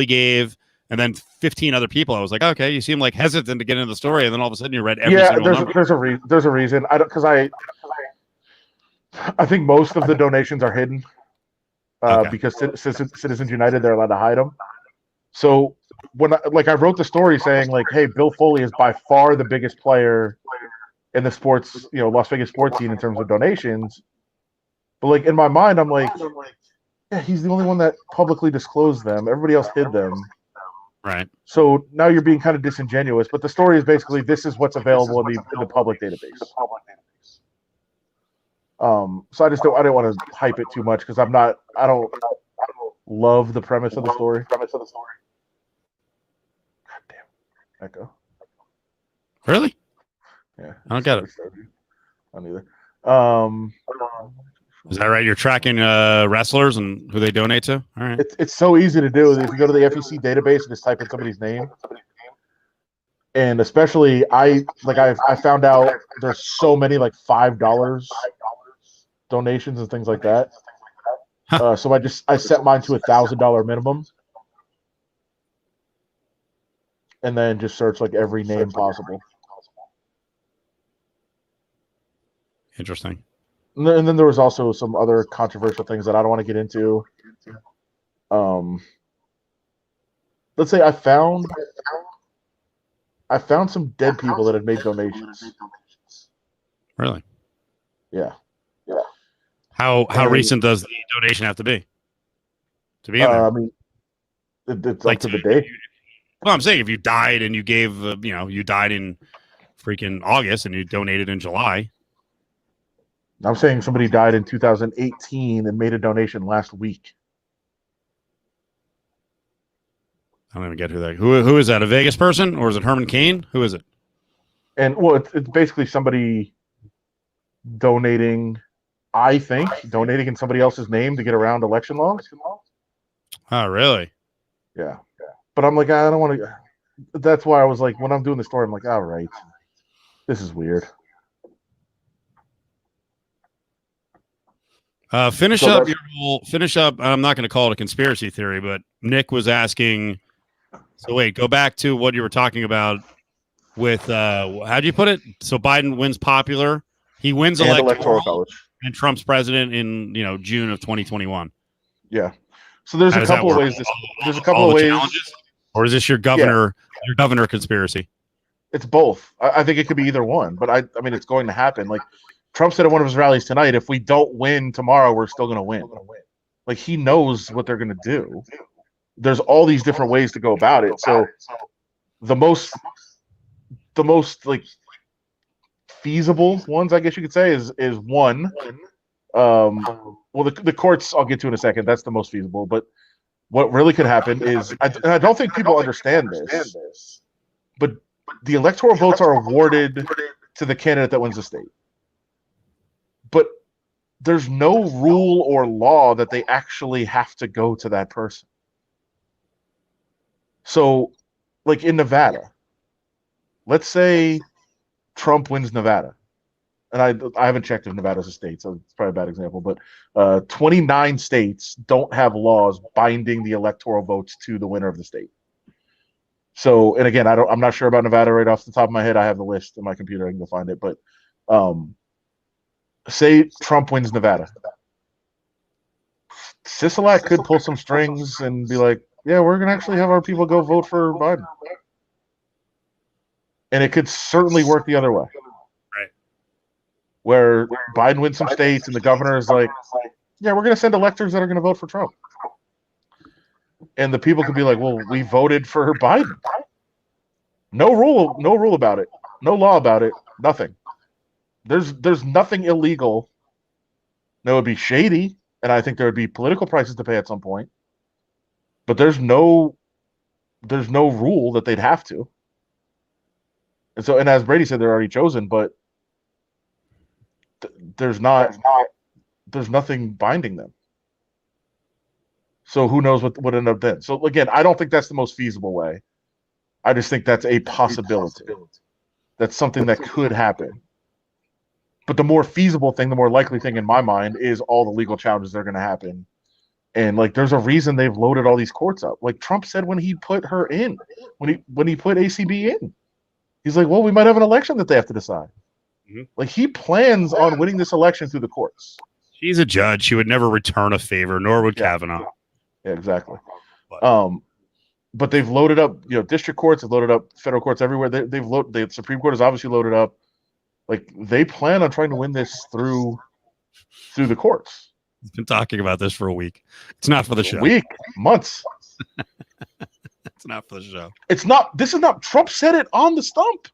gave, and then 15 other people. I was like, okay, you seem like hesitant to get into the story, and then all of a sudden you read every single number. There's a reason. I think most of the donations are hidden because Citizens United, they're allowed to hide them. So when I wrote the story saying like, hey, Bill Foley is by far the biggest player in the sports, Las Vegas sports scene in terms of donations. But like in my mind, I'm like, yeah, he's the only one that publicly disclosed them. Everybody else hid them. Right. So now you're being kind of disingenuous. But the story is basically this is what's available in the public database. So I didn't want to hype it too much because I don't love the premise of the story. God damn. Echo. Really? Yeah. I don't get it. I don't either. Is that right? You're tracking wrestlers and who they donate to? All right. It's so easy to do. If you go to the FEC database and just type in somebody's name, and especially I found out there's so many like $5 donations and things like that. So I set mine to $1,000 minimum, and then just search like every name possible. Interesting. And then there was also some other controversial things that I don't want to get into. Let's say I found some dead people that had made donations. Really? Yeah. How And, recent does the donation have to be in there? I mean, it's up Like, to the day. well, I'm saying if you died and you gave, you died in freaking August and you donated in July. I'm saying somebody died in 2018 and made a donation last week. I don't even get who is that? A Vegas person or is it Herman Cain? Who is it? And well, it's basically somebody donating. I think donating in somebody else's name to get around election laws. Oh, really? Yeah. But I'm like, I don't want to. That's why I was like, when I'm doing the story, I'm like, all right, this is weird. Finish up. I'm not going to call it a conspiracy theory, but Nick was asking. So wait, go back to what you were talking about with how'd you put it? So Biden wins popular, he wins electoral college, and Trump's president in June of 2021. Yeah. So there's How a does that couple of work? ways. There's a couple of ways. Challenges? Or is this your governor conspiracy? It's both. I think it could be either one, but I mean, it's going to happen. Like Trump said at one of his rallies tonight, if we don't win tomorrow, we're still going to win. Like he knows what they're going to do. There's all these different ways to go about it. So the most like feasible ones, I guess you could say, is one. Well, the courts I'll get to in a second. That's the most feasible. But what really could happen is, I don't think people understand this, but the electoral votes are awarded to the candidate that wins the state. But there's no rule or law that they actually have to go to that person. So, like in Nevada, let's say Trump wins Nevada. And I haven't checked if Nevada's a state, so it's probably a bad example. But 29 states don't have laws binding the electoral votes to the winner of the state. So, and again, I'm not sure about Nevada right off the top of my head. I have the list in my computer. I can go find it. But say Trump wins Nevada. Sisolak could pull some strings and be like, yeah, we're going to actually have our people go vote for Biden. And it could certainly work the other way. Right. Where Biden wins some states and the governor is like, yeah, we're going to send electors that are going to vote for Trump. And the people could be like, well, we voted for Biden. No rule about it. No law about it. Nothing. There's nothing illegal. That would be shady, and I think there would be political prices to pay at some point. But there's no rule that they'd have to. And so, and as Brady said, they're already chosen, but there's nothing binding them. So who knows what would end up then? So again, I don't think that's the most feasible way. I just think that's a possibility. That's something that could happen. But the more feasible thing, the more likely thing in my mind is all the legal challenges that are going to happen. And like, there's a reason they've loaded all these courts up. Like Trump said when he put her in, when he put ACB in, he's like, well, we might have an election that they have to decide. Mm-hmm. Like he plans on winning this election through the courts. She's a judge. She would never return a favor, nor would Kavanaugh. Yeah, exactly. But they've loaded up, district courts have loaded up federal courts everywhere. The Supreme Court is obviously loaded up. Like they plan on trying to win this through the courts. He's been talking about this for a week. It's not for the show. Months. It's not for the show. This is not. Trump said it on the stump.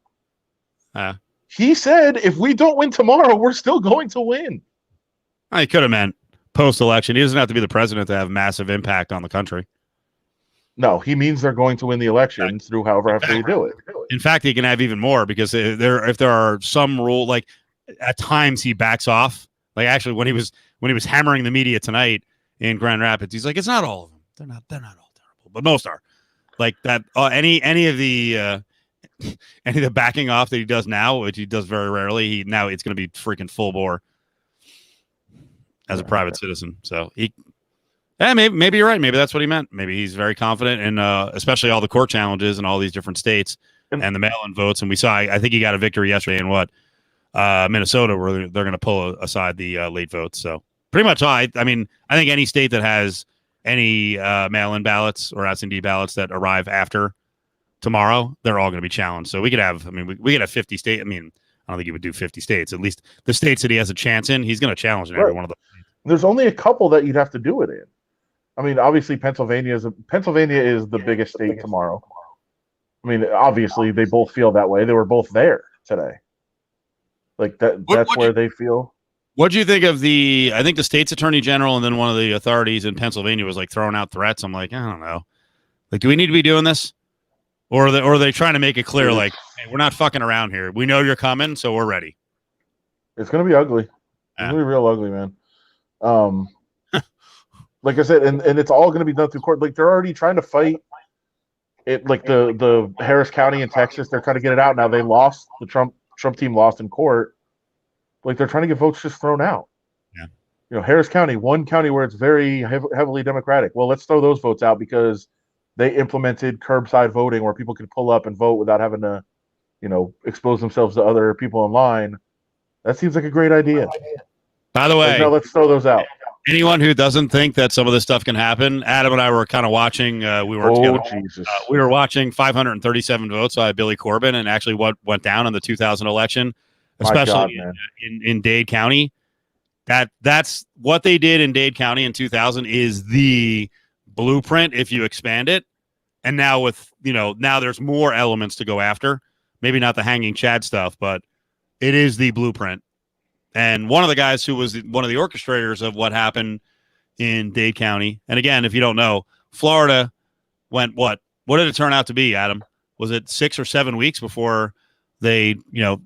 He said, if we don't win tomorrow, we're still going to win. He could have meant post-election. He doesn't have to be the president to have massive impact on the country. No, he means they're going to win the election through however they do it. In fact, he can have even more because if there are some rule, like at times he backs off. Like actually, when he was hammering the media tonight in Grand Rapids, he's like, "It's not all of them. They're not all terrible, but most are." Like that. Any of the backing off that he does now, which he does very rarely, now it's going to be freaking full bore as a private citizen. So maybe you're right. Maybe that's what he meant. Maybe he's very confident in, especially all the court challenges in all these different states and the mail-in votes. And we saw, I think he got a victory yesterday in Minnesota, where they're going to pull aside the late votes. So pretty much, I think any state that has any mail-in ballots or absentee ballots that arrive after tomorrow, they're all going to be challenged. So we could have, we could have 50 states. I don't don't think he would do 50 states. At least the states that he has a chance in, he's going to challenge in every one of them. There's only a couple that you'd have to do it in. I mean, obviously Pennsylvania is the biggest state tomorrow. I mean, obviously they both feel that way. They were both there today. Like that's where they feel. What do you think of I think the state's attorney general and then one of the authorities in Pennsylvania was like throwing out threats. I'm like, I don't know. Like, do we need to be doing this? Or are they trying to make it clear, like, hey, we're not fucking around here. We know you're coming, so we're ready. It's going to be ugly. It's going to be real ugly, man. Like I said, and it's all going to be done through court. Like, they're already trying to fight it. Like the Harris County in Texas, they're trying to get it out. Now they lost. The Trump team lost in court. Like, they're trying to get votes just thrown out. Yeah. You know, Harris County, one county where it's very heavily Democratic. Well, let's throw those votes out because they implemented curbside voting where people can pull up and vote without having to, you know, expose themselves to other people in line. That seems like a great idea. By the way, no, let's throw those out. Anyone who doesn't think that some of this stuff can happen, Adam and I were kind of watching. We were together. Jesus. We were watching 537 votes by Billy Corbin, and actually what went down in the 2000 election, especially in Dade County. That's what they did in Dade County in 2000 is the blueprint if you expand it. And now now there's more elements to go after. Maybe not the hanging Chad stuff, but it is the blueprint. And one of the guys who was one of the orchestrators of what happened in Dade County, and again, if you don't know, Florida went what did it turn out to be, Adam? Was it 6 or 7 weeks before they,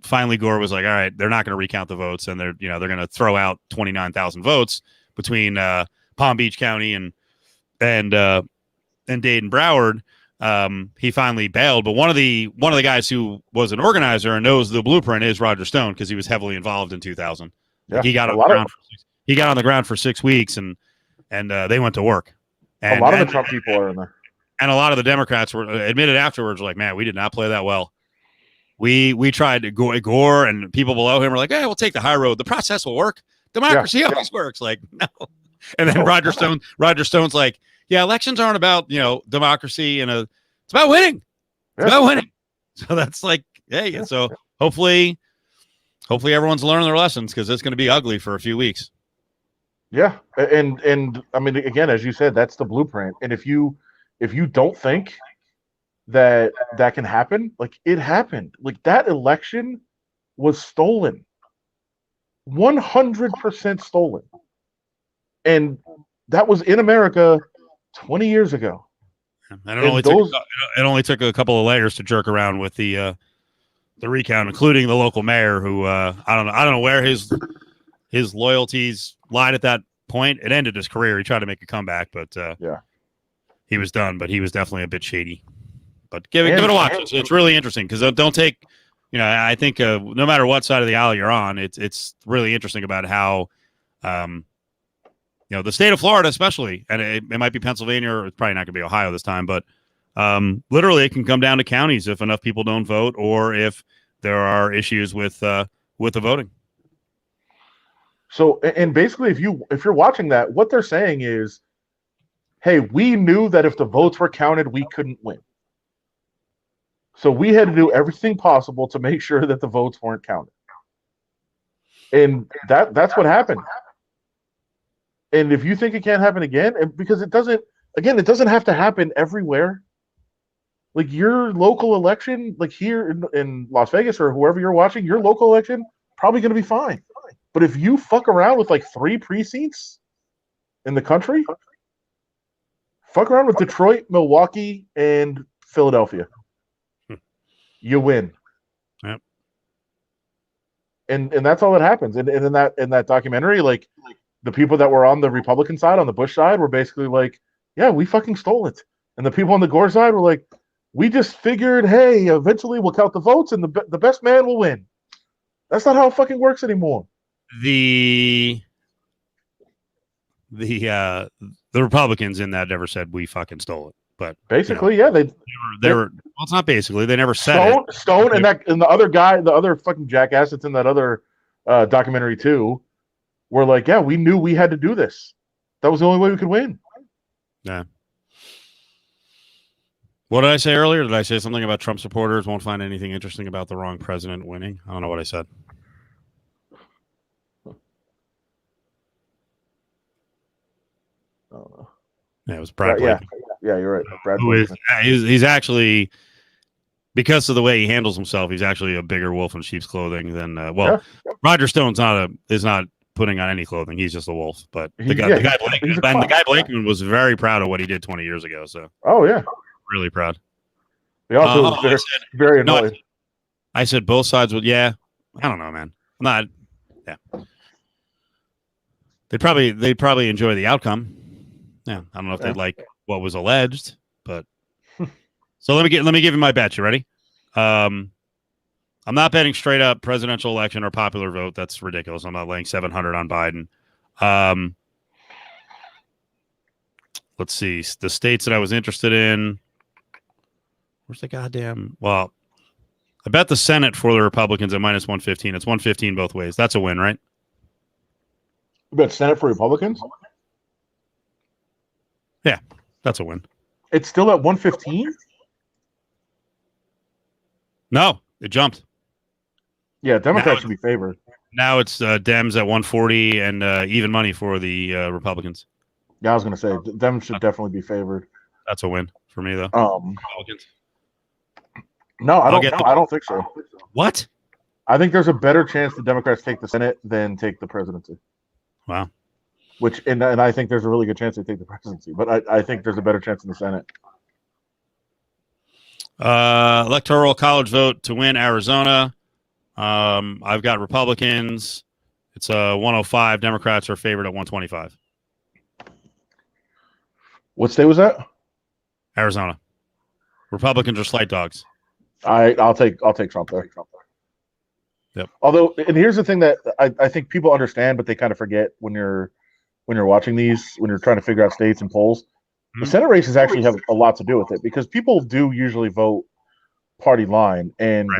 finally Gore was like, all right, they're not going to recount the votes, and they're going to throw out 29,000 votes between Palm Beach County and Dade and Broward. He finally bailed, but one of the guys who was an organizer and knows the blueprint is Roger Stone because he was heavily involved in 2000. Yeah, he got on the ground for 6 weeks and they went to work. And a lot of the Trump people are in there, and a lot of the Democrats were admitted afterwards, like, man, we did not play that well. We tried to Gore and people below him were like, hey, we'll take the high road. The process will work. Democracy always works. Like, no. And then Roger Stone's like, yeah, elections aren't about, democracy and it's about winning. It's about winning. So that's like, hey, so hopefully everyone's learning their lessons because it's going to be ugly for a few weeks. Yeah. And I mean, again, as you said, that's the blueprint. And if you don't think that can happen, like, it happened. Like, that election was stolen. 100% stolen. And that was in America 20 years ago. And it only took a couple of layers to jerk around with the recount, including the local mayor who I don't know where his loyalties lied at that point. It ended his career. He tried to make a comeback, but he was done. But he was definitely a bit shady. But give it a watch. It's really interesting because don't take, I think no matter what side of the aisle you're on, it's really interesting about how. The state of Florida, especially, and it might be Pennsylvania, or it's probably not going to be Ohio this time, but literally it can come down to counties if enough people don't vote, or if there are issues with the voting. So, and basically, if you're watching that, what they're saying is, hey, we knew that if the votes were counted, we couldn't win. So we had to do everything possible to make sure that the votes weren't counted, and that's what happened. And if you think it can't happen again, because it doesn't have to happen everywhere. Like, your local election, like here in Las Vegas or whoever you're watching, your local election probably going to be fine. But if you fuck around with like 3 precincts in the country, fuck around with Detroit, Milwaukee, and Philadelphia, you win. Yep. And that's all that happens. And in that documentary, like, the people that were on the Republican side, on the Bush side, were basically like, yeah, we fucking stole it. And the people on the Gore side were like, we just figured, hey, eventually we'll count the votes and the best man will win. That's not how it fucking works anymore. The Republicans in that never said we fucking stole it. But basically, they were. Well, it's not basically. They never said Stone and the other guy, the other fucking jackass that's in that other documentary too. We're like, yeah, we knew we had to do this. That was the only way we could win. Yeah. What did I say earlier? Did I say something about Trump supporters won't find anything interesting about the wrong president winning? I don't know what I said. Yeah, it was Brad Blake. Yeah, you're right. Brad Who is he's actually, because of the way he handles himself, he's actually a bigger wolf in sheep's clothing than Roger Stone's is not putting on any clothing. He's just a wolf. But the guy Blakeman was very proud of what he did 20 years ago. So really proud. He also was very annoyed. No, I said both sides would. Yeah, I don't know, man. I'm not. Yeah, they'd probably enjoy the outcome. Yeah, I don't know if they'd like what was alleged, but so let me give you my bet. You ready? I'm not betting straight up presidential election or popular vote. That's ridiculous. I'm not laying 700 on Biden. Let's see the states that I was interested in. Where's the goddamn? Well, I bet the Senate for the Republicans at minus 115. It's 115 both ways. That's a win, right? You bet Senate for Republicans? Yeah, that's a win. It's still at 115? No, it jumped. Yeah, Democrats should be favored. Now it's Dems at 140 and even money for the Republicans. Yeah, I was going to say, Dems should definitely be favored. That's a win for me, though. Republicans. No, I don't think so. What? I think there's a better chance the Democrats take the Senate than take the presidency. Wow. And I think there's a really good chance they take the presidency, but I think there's a better chance in the Senate. Electoral college vote to win Arizona. I've got Republicans. It's 105. Democrats are favored at 125. What state was that? Arizona. Republicans are slight dogs. I'll take Trump there. Yep. Although, and here's the thing that I think people understand, but they kind of forget when you're watching these, when you're trying to figure out states and polls. Mm-hmm. The Senate races actually have a lot to do with it because people do usually vote party line, and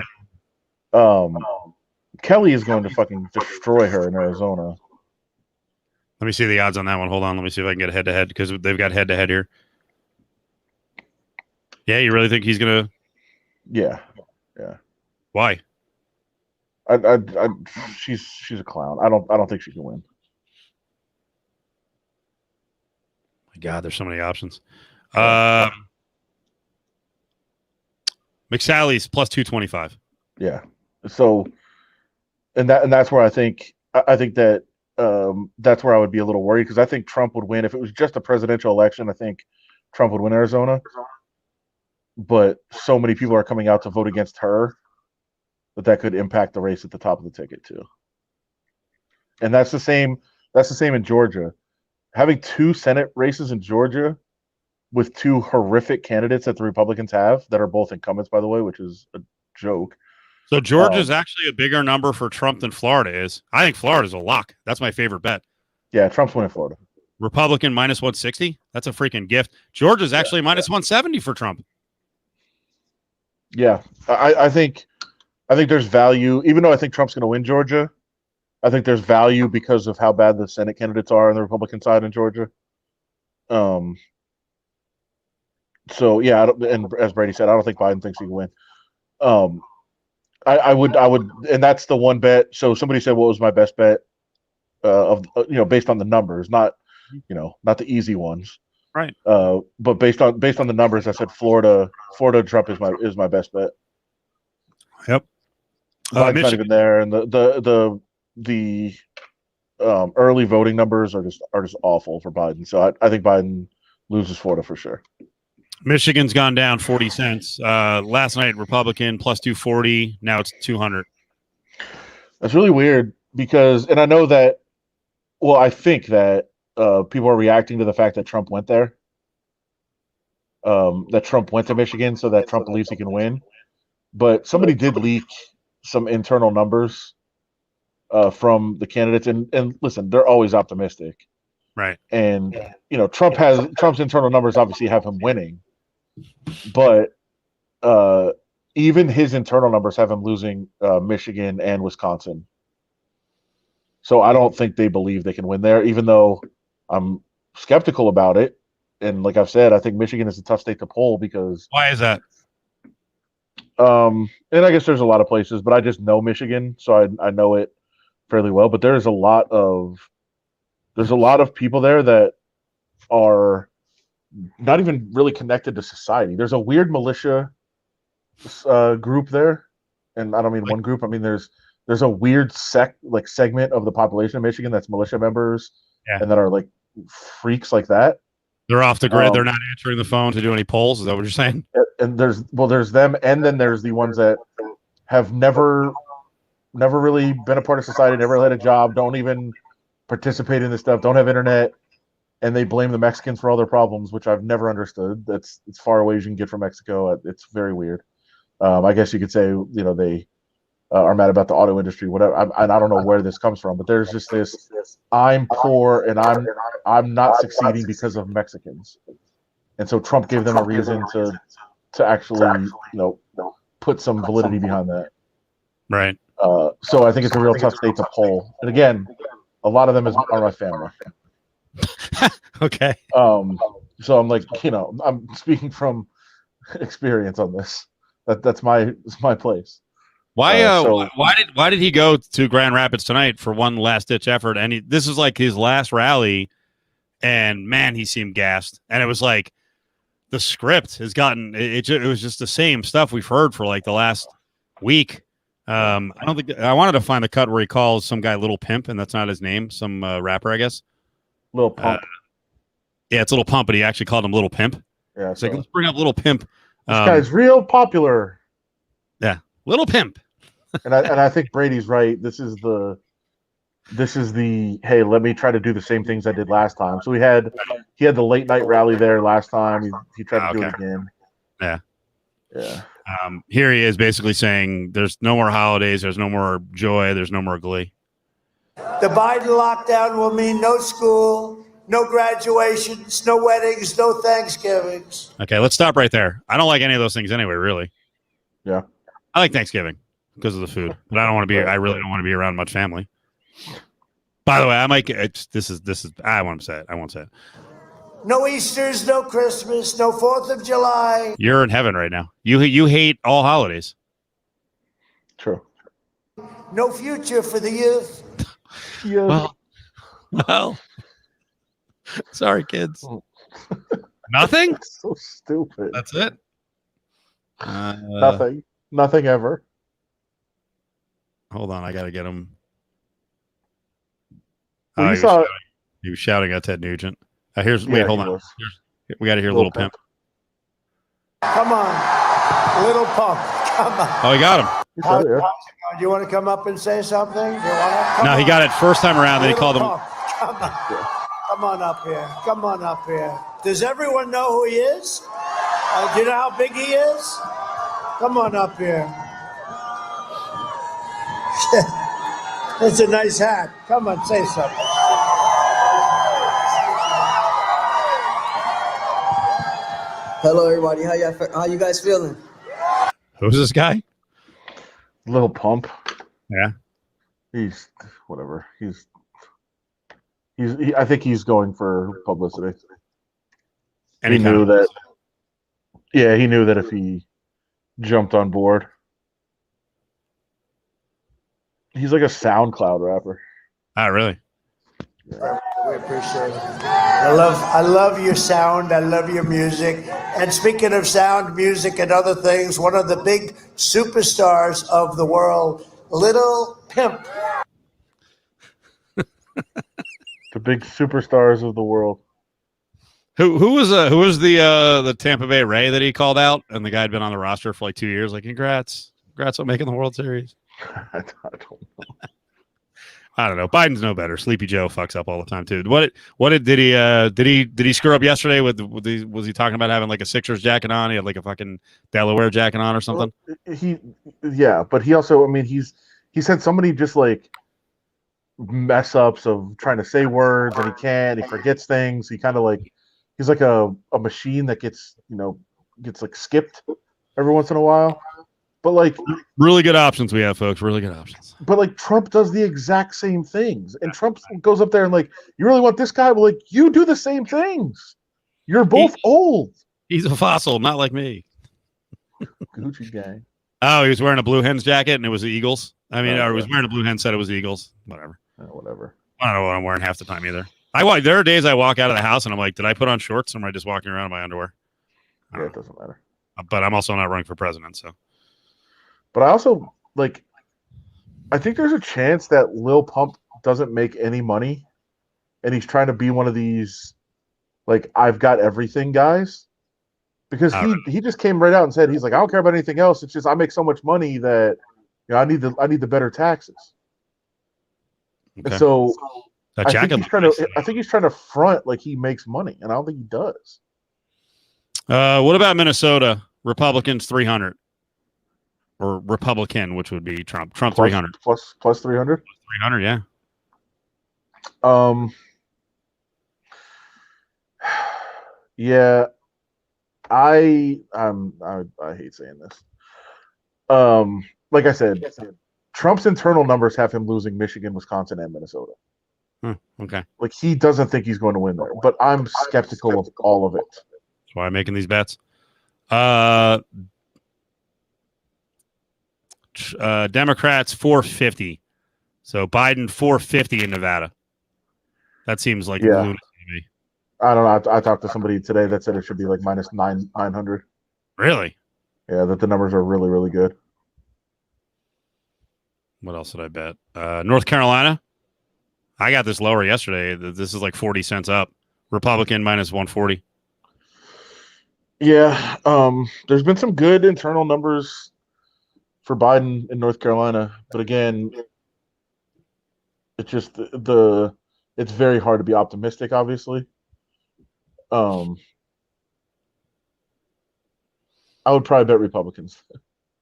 Kelly is going to fucking destroy her in Arizona. Let me see the odds on that one. Hold on. Let me see if I can get head-to-head because they've got head-to-head here. Yeah, you really think he's going to? Yeah. Why? She's a clown. I don't think she can win. My God, there's so many options. McSally's plus 225. Yeah. So, and that's where I think that that's where I would be a little worried because I think Trump would win if it was just a presidential election. I think Trump would win Arizona, but so many people are coming out to vote against her that could impact the race at the top of the ticket too. And that's the same in Georgia. Having two Senate races in Georgia with two horrific candidates that the Republicans have that are both incumbents, by the way, which is a joke. So Georgia's actually a bigger number for Trump than Florida is. I think Florida's a lock. That's my favorite bet. Yeah, Trump's winning Florida. Republican minus 160. That's a freaking gift. Georgia's actually minus 170 for Trump. Yeah, I think there's value, even though I think Trump's going to win Georgia. I think there's value because of how bad the Senate candidates are on the Republican side in Georgia. So yeah, and as Brady said, I don't think Biden thinks he can win. I would, and that's the one bet. So somebody said, "What was my best bet?" Based on the numbers, not the easy ones, right? But based on the numbers, I said Florida Trump is my best bet. Yep. Biden's not even there, and the early voting numbers are just awful for Biden. So I think Biden loses Florida for sure. Michigan's gone down 40 cents. Last night, Republican plus 240. Now it's 200. That's really weird because, and I know that, well, I think that people are reacting to the fact that Trump went there. That Trump went to Michigan so that Trump believes he can win. But somebody did leak some internal numbers from the candidates. And listen, they're always optimistic. Right. And, Trump's internal numbers obviously have him winning. But even his internal numbers have him losing Michigan and Wisconsin. So I don't think they believe they can win there, even though I'm skeptical about it. And like I've said, I think Michigan is a tough state to poll because, Why is that? and I guess there's a lot of places, but I just know Michigan, so I know it fairly well. But there's a lot of people there that are not even really connected to society. There's a weird militia group there, and I don't mean one group. I mean there's a weird segment of the population of Michigan that's militia members, Yeah. and that are like freaks like that. They're off the grid. They're not answering the phone to do any polls. Is that what you're saying? And there's them, and then there's the ones that have never really been a part of society, never had a job, don't even participate in this stuff, don't have internet, and they blame the Mexicans for all their problems, which I've never understood. That's as far away as you can get from Mexico. It's very weird. I guess you could say, they are mad about the auto industry, whatever. I don't know where this comes from, but there's just this: I'm poor and I'm not succeeding because of Mexicans, and so Trump gave them a reason to actually put some validity behind that. Right. So I think it's a real tough state to poll, and again, a lot of them are my family. Okay. So I'm like, I'm speaking from experience on this. That's my place. Why did he go to Grand Rapids tonight for one last ditch effort? And this is like his last rally, and man, he seemed gassed. And it was like the script has gotten it was just the same stuff we've heard for like the last week. I don't think I wanted to find the cut where he calls some guy Little Pimp, and that's not his name, some rapper, I guess. Little Pump. Yeah, it's Little Pump, but he actually called him Little Pimp. Yeah, it's like, let's bring up Little Pimp. This guy's real popular. Yeah, Little Pimp. and I think Brady's right. This is the hey, let me try to do the same things I did last time. So he had the late night rally there last time. He tried to do it again. Yeah. Yeah. Here he is basically saying there's no more holidays, there's no more joy, there's no more glee. The Biden lockdown will mean no school, no graduations, no weddings, no Thanksgivings. Okay, let's stop right there. I don't like any of those things anyway, really. Yeah. I like Thanksgiving because of the food, but I really don't want to be around much family. By the way, I might get this is I won't say it. No Easters, no Christmas, no 4th of July. You're in heaven right now. You hate all holidays. True. No future for the youth. Yeah. Well. Sorry, kids. Nothing? That's so stupid. That's it? Nothing ever. Hold on, I gotta get him. Well, he was shouting at Ted Nugent. Hold on. We gotta hear Little Pimp. Come on, Little Pump. Come on. Oh, he got him. Do you want to come up and say something? He got it first time around. Then he called him. Come on. Come on up here. Come on up here. Does everyone know who he is? Do you know how big he is? Come on up here. That's a nice hat. Come on, say something. Hello, everybody. How you guys feeling? Who's this guy? Little Pump. Yeah. He's whatever. I think he's going for publicity. And he knew that. Yeah, he knew that if he jumped on board, he's like a SoundCloud rapper. Oh, really? Yeah. We appreciate it. I love your sound. I love your music. And speaking of sound, music, and other things, one of the big superstars of the world, Little Pimp. The big superstars of the world. Who was the Tampa Bay Ray that he called out, and the guy had been on the roster for like 2 years? Like, congrats on making the World Series. I don't know. I don't know. Biden's no better. Sleepy Joe fucks up all the time too. Did he screw up yesterday was he talking about having like a Sixers jacket on? He had like a fucking Delaware jacket on or something? But he also, he's had so many just like mess ups of trying to say words and he forgets things. He kind of like he's like a machine that gets like skipped every once in a while. But like really good options we have, folks. Really good options. But like Trump does the exact same things, and Trump goes up there and like, you really want this guy? Well, like you do the same things. You're both old. He's a fossil, not like me. Gucci gang. Oh, he was wearing a Blue Hens jacket, and it was the Eagles. I mean, Oh, or he was wearing a Blue Hen, said it was the Eagles. Whatever. Whatever. I don't know what I'm wearing half the time either. There are days I walk out of the house and I'm like, did I put on shorts, or am I just walking around in my underwear? Yeah, it doesn't matter. But I'm also not running for president, so. But I also I think there's a chance that Lil Pump doesn't make any money, and he's trying to be one of these, I've got everything guys, because he just came right out and said, he's like, I don't care about anything else. It's just I make so much money that I need the better taxes. Okay. And so I think he's trying to front like he makes money, and I don't think he does. What about Minnesota? Republicans 300, or Republican, which would be Trump. Trump 300 plus 300. 300, yeah. Yeah, I hate saying this. Like I said, Trump's internal numbers have him losing Michigan, Wisconsin, and Minnesota. Okay. He doesn't think he's going to win there, but I'm skeptical of all of it. That's why I'm making these bets. Democrats 450. So Biden 450 in Nevada. That seems like lunacy to me. I don't know. I talked to somebody today that said it should be like minus 900. Really? Yeah, that the numbers are really, really good. What else did I bet? North Carolina. I got this lower yesterday. This is like 40 cents up. Republican minus 140. Yeah. There's been some good internal numbers for Biden in North Carolina, but again, it's just it's very hard to be optimistic, obviously. I would probably bet Republicans.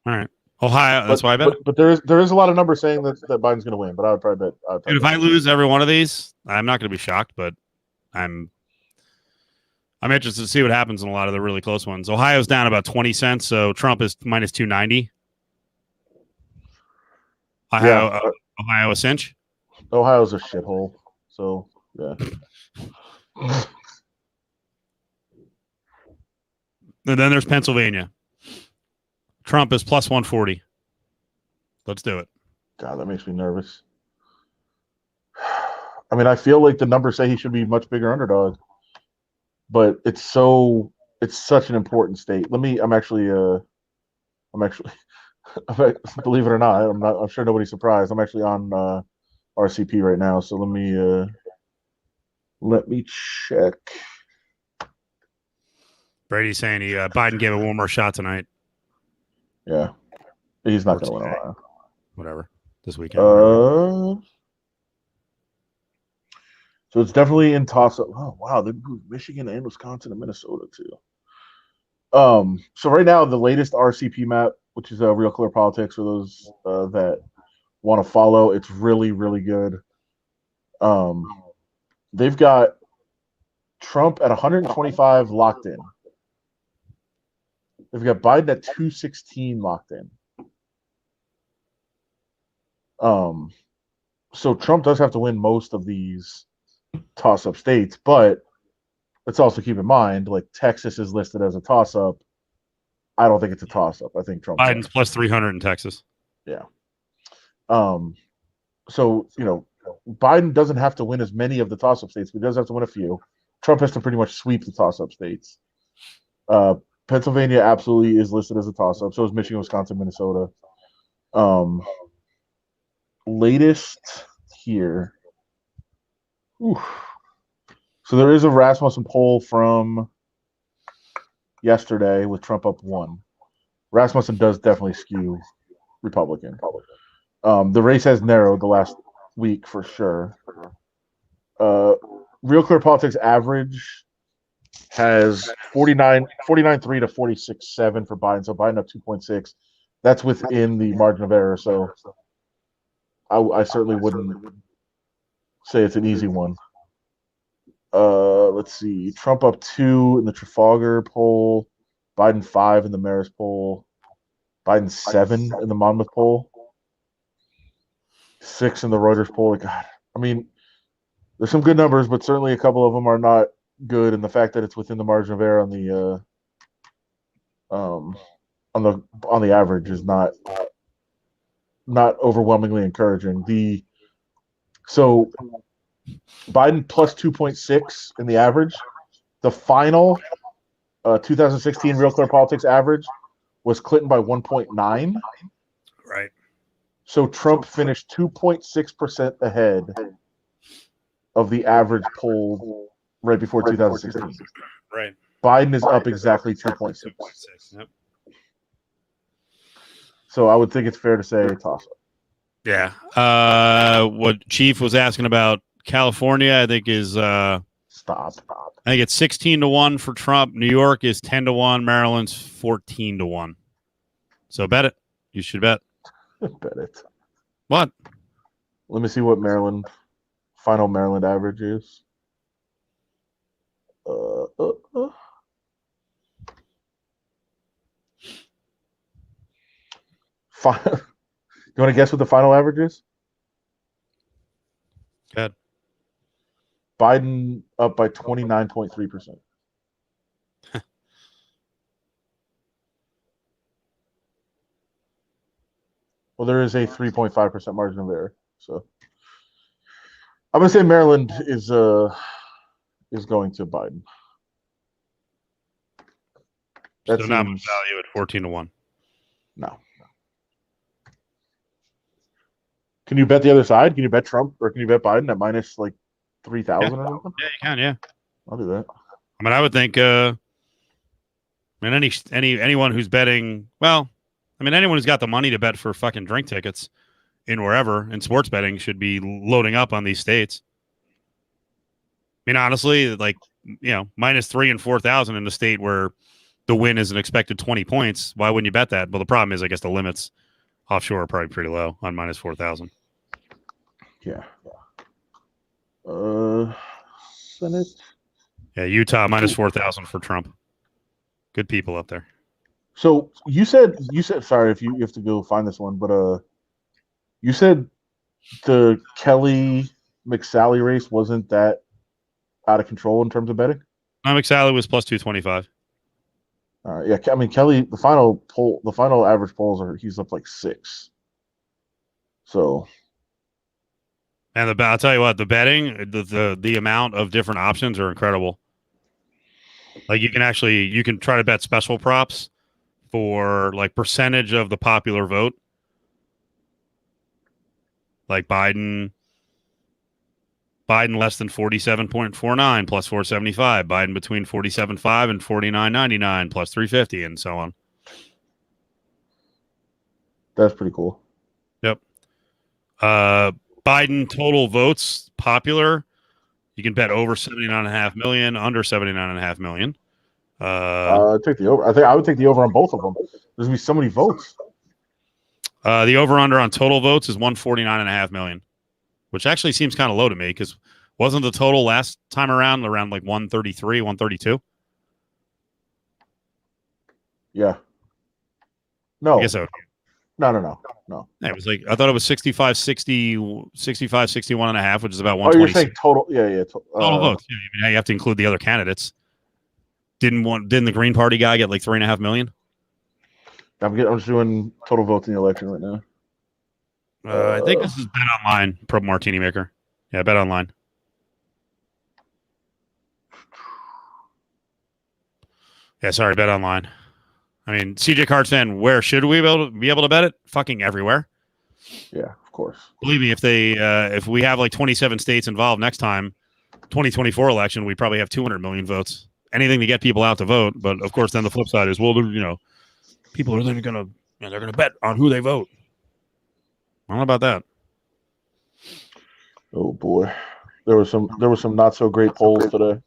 All right. Ohio, that's why I bet. But there is a lot of numbers saying that Biden's going to win, but I would probably bet. Dude, if I lose every one of these, I'm not going to be shocked, but I'm interested to see what happens in a lot of the really close ones. Ohio's down about 20 cents, so Trump is minus 290. Ohio a cinch. Ohio's a shithole, so yeah. And then there's Pennsylvania. Trump is plus 140. Let's do it. God, that makes me nervous. I mean, I feel like the numbers say he should be much bigger underdog, but it's such an important state. I'm actually, believe it or not, I'm sure nobody's surprised. I'm actually on RCP right now, so let me check. Brady's saying Biden gave it one more shot tonight. Yeah, he's not going to win Ohio. Whatever this weekend. So it's definitely in toss-up. Oh wow, they moved Michigan and Wisconsin and Minnesota too. So right now the latest RCP map, which is Real Clear Politics, for those that want to follow, it's really, really good. They've got Trump at 125 locked in. They've got Biden at 216 locked in. So Trump does have to win most of these toss-up states, but let's also keep in mind, Texas is listed as a toss-up. I don't think it's a toss-up. I think Trump. Biden's plus 300 in Texas. Yeah. So Biden doesn't have to win as many of the toss-up states, but he does have to win a few. Trump has to pretty much sweep the toss-up states. Pennsylvania absolutely is listed as a toss-up. So is Michigan, Wisconsin, Minnesota. Latest here. Oof. So there is a Rasmussen poll from yesterday with Trump up 1. Rasmussen does definitely skew Republican. The race has narrowed the last week for sure. Real Clear Politics average has 49.3 to 46.7 for Biden. So Biden up 2.6. That's within the margin of error. So I certainly wouldn't say it's an easy one. Let's see. Trump up 2 in the Trafalgar poll. Biden 5 in the Marist poll. Biden 7 in the Monmouth poll. 6 in the Reuters poll. God, I mean, there's some good numbers, but certainly a couple of them are not good, and the fact that it's within the margin of error um on the average is not overwhelmingly encouraging. So Biden plus 2.6 in the average. The final 2016 Real Clear Politics average was Clinton by 1.9. Right. So Trump finished 2.6% ahead of the average poll right before 2016. Right. Biden is up exactly 2.6. 2.6. Yep. So I would think it's fair to say toss up. Yeah. What Chief was asking about California, I think is Stop. I think it's 16-1 for Trump. New York is 10-1. Maryland's 14-1. So bet it. You should bet. Bet it. What? Let me see what final Maryland average is. You want to guess what the final average is? Good. Biden up by 29.3%. Well, there is a 3.5% margin of error. So I'm gonna say Maryland is going to Biden. That so not much value at 14-1. No. Can you bet the other side? Can you bet Trump or can you bet Biden at minus like 3,000 or something? Yeah, you can. Yeah, I'll do that. I mean, I would think. Anyone who's betting, well, I mean, anyone who's got the money to bet for fucking drink tickets in wherever in sports betting should be loading up on these states. I mean, honestly, like, minus 3,000 and 4,000 in the state where the win is an expected 20 points. Why wouldn't you bet that? Well, the problem is, I guess the limits offshore are probably pretty low on minus 4,000. Yeah. Senate. Yeah, Utah minus 4,000 for Trump. Good people up there. So you said sorry if you have to go find this one, but you said the Kelly McSally race wasn't that out of control in terms of betting? McSally was plus 225. Yeah, I mean Kelly. The final average polls he's up like 6. So, and I'll tell you what, the betting, the amount of different options are incredible. Like you can try to bet special props for like percentage of the popular vote, like Biden less than 47.49 plus 475, Biden between 47.5 and 49.99 plus 350, and so on. That's pretty cool. Yep. Biden total votes popular. You can bet over 79.5 million, under 79.5 million. Take the over. I think I would take the over on both of them. There's gonna be so many votes. The over under on total votes is 149.5 million, which actually seems kind of low to me because wasn't the total last time around like 133, 132? Yeah. No. I guess so. No. Yeah, it was like, I thought it was 65, 60, 65, 61 and a half, which is about 126. Oh, you're saying total? Yeah. Total votes. Yeah, I mean, you have to include the other candidates. Didn't the Green Party guy get like 3.5 million? I'm just doing total votes in the election right now. I think this is Bet Online, Pro Martini Maker. Yeah, Bet Online. Yeah, sorry, Bet Online. I mean, CJ Cards fan, where should we be able to bet it? Fucking everywhere. Yeah, of course. Believe me, if we have like 27 states involved next time, 2024 election, we probably have 200 million votes. Anything to get people out to vote, but of course, then the flip side is, well, people are then gonna they're gonna bet on who they vote. I don't know about that. Oh boy, there was some not so great polls today.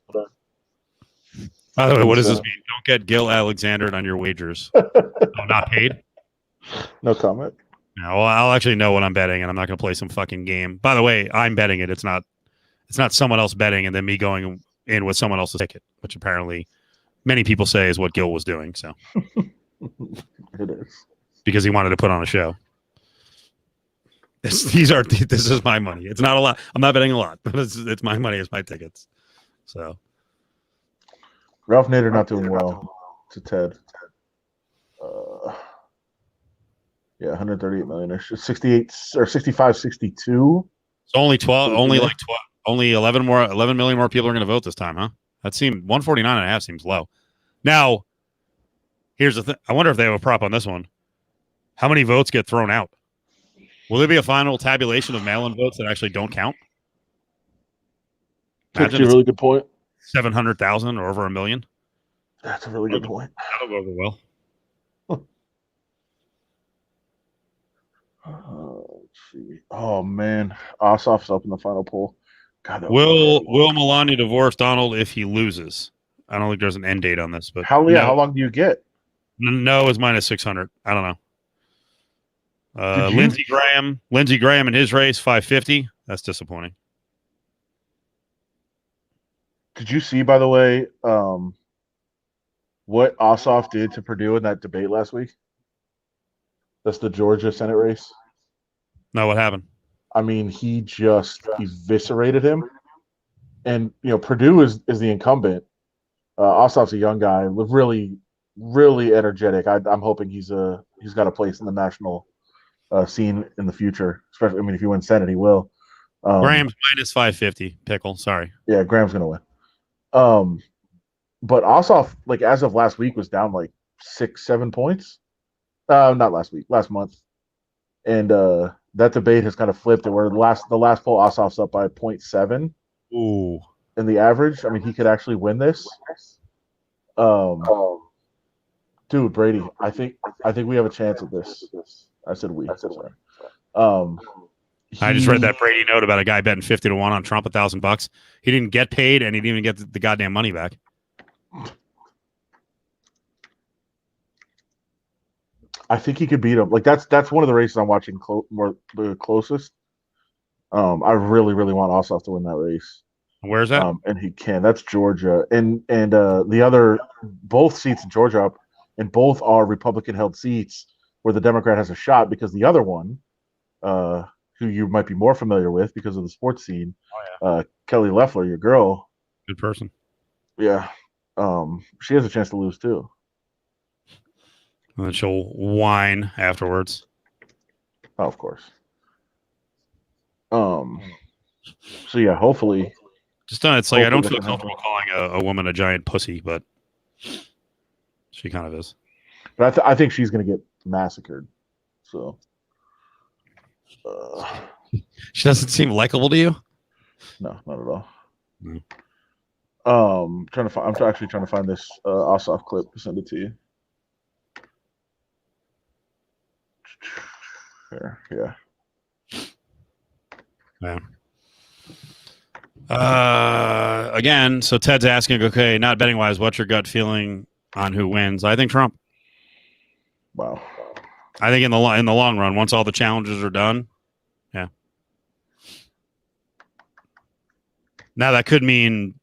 By the way, what does this mean? Don't get Gil Alexandered on your wagers. Not paid? No comment. No, well, I'll actually know what I'm betting, and I'm not going to play some fucking game. By the way, I'm betting it. It's not someone else betting and then me going in with someone else's ticket, which apparently many people say is what Gil was doing. So it is because he wanted to put on a show. This is my money. It's not a lot. I'm not betting a lot, but it's my money. It's my tickets. So. Ralph Nader not doing well to Ted. Yeah, 138 million. There's 68 or 65, 62. It's only 12, only like 12, only 11 million more people are going to vote this time, huh? That seems 149 and a half seems low. Now, here's the thing. I wonder if they have a prop on this one. How many votes get thrown out? Will there be a final tabulation of mail-in votes that actually don't count? That's a really good point. 700,000 or over a million. That's a really good point. That'll go over well. Let's see. Oh man, Ossoff's up in the final poll. God, will Melania divorce Donald if he loses? I don't think there's an end date on this, but how long do you get? No is minus 600. I don't know. Lindsey Graham in his race 550. That's disappointing. Did you see, by the way, what Ossoff did to Purdue in that debate last week? That's the Georgia Senate race. No, what happened? I mean, he just eviscerated him. And Purdue is the incumbent. Ossoff's a young guy, really, really energetic. I'm hoping he's got a place in the national scene in the future. Especially, I mean, if he wins Senate, he will. Graham's minus 550. Pickle, sorry. Yeah, Graham's gonna win. But Ossoff, like as of last week, was down like 6-7 points. Not last week, last month. And that debate has kind of flipped it where the last poll Ossoff's up by 0.7. Ooh. In the average. I mean, he could actually win this. Dude, Brady, I think we have a chance at this. I said we. Sorry. I just read that Brady note about a guy betting 50 to 1 on Trump $1,000. He didn't get paid and he didn't even get the goddamn money back. I think he could beat him. Like that's one of the races I'm watching the closest. I really, really want Ossoff to win that race. Where's that? And he can. That's Georgia, and the other both seats in Georgia and both are Republican-held seats where the Democrat has a shot because the other one, who you might be more familiar with because of the sports scene, Kelly Loeffler, your girl, good person. Yeah, she has a chance to lose too. And then she'll whine afterwards. Oh, of course. So yeah, hopefully. Just it's like I don't feel comfortable calling a woman a giant pussy, but she kind of is. But I think she's going to get massacred. So she doesn't seem likable to you. No, not at all. Mm. I'm actually trying to find this Ossoff clip to send it to you. There, yeah. Again, so Ted's asking, okay, not betting wise, what's your gut feeling on who wins? I think Trump. Wow. I think in the long run, once all the challenges are done, yeah. Now that could mean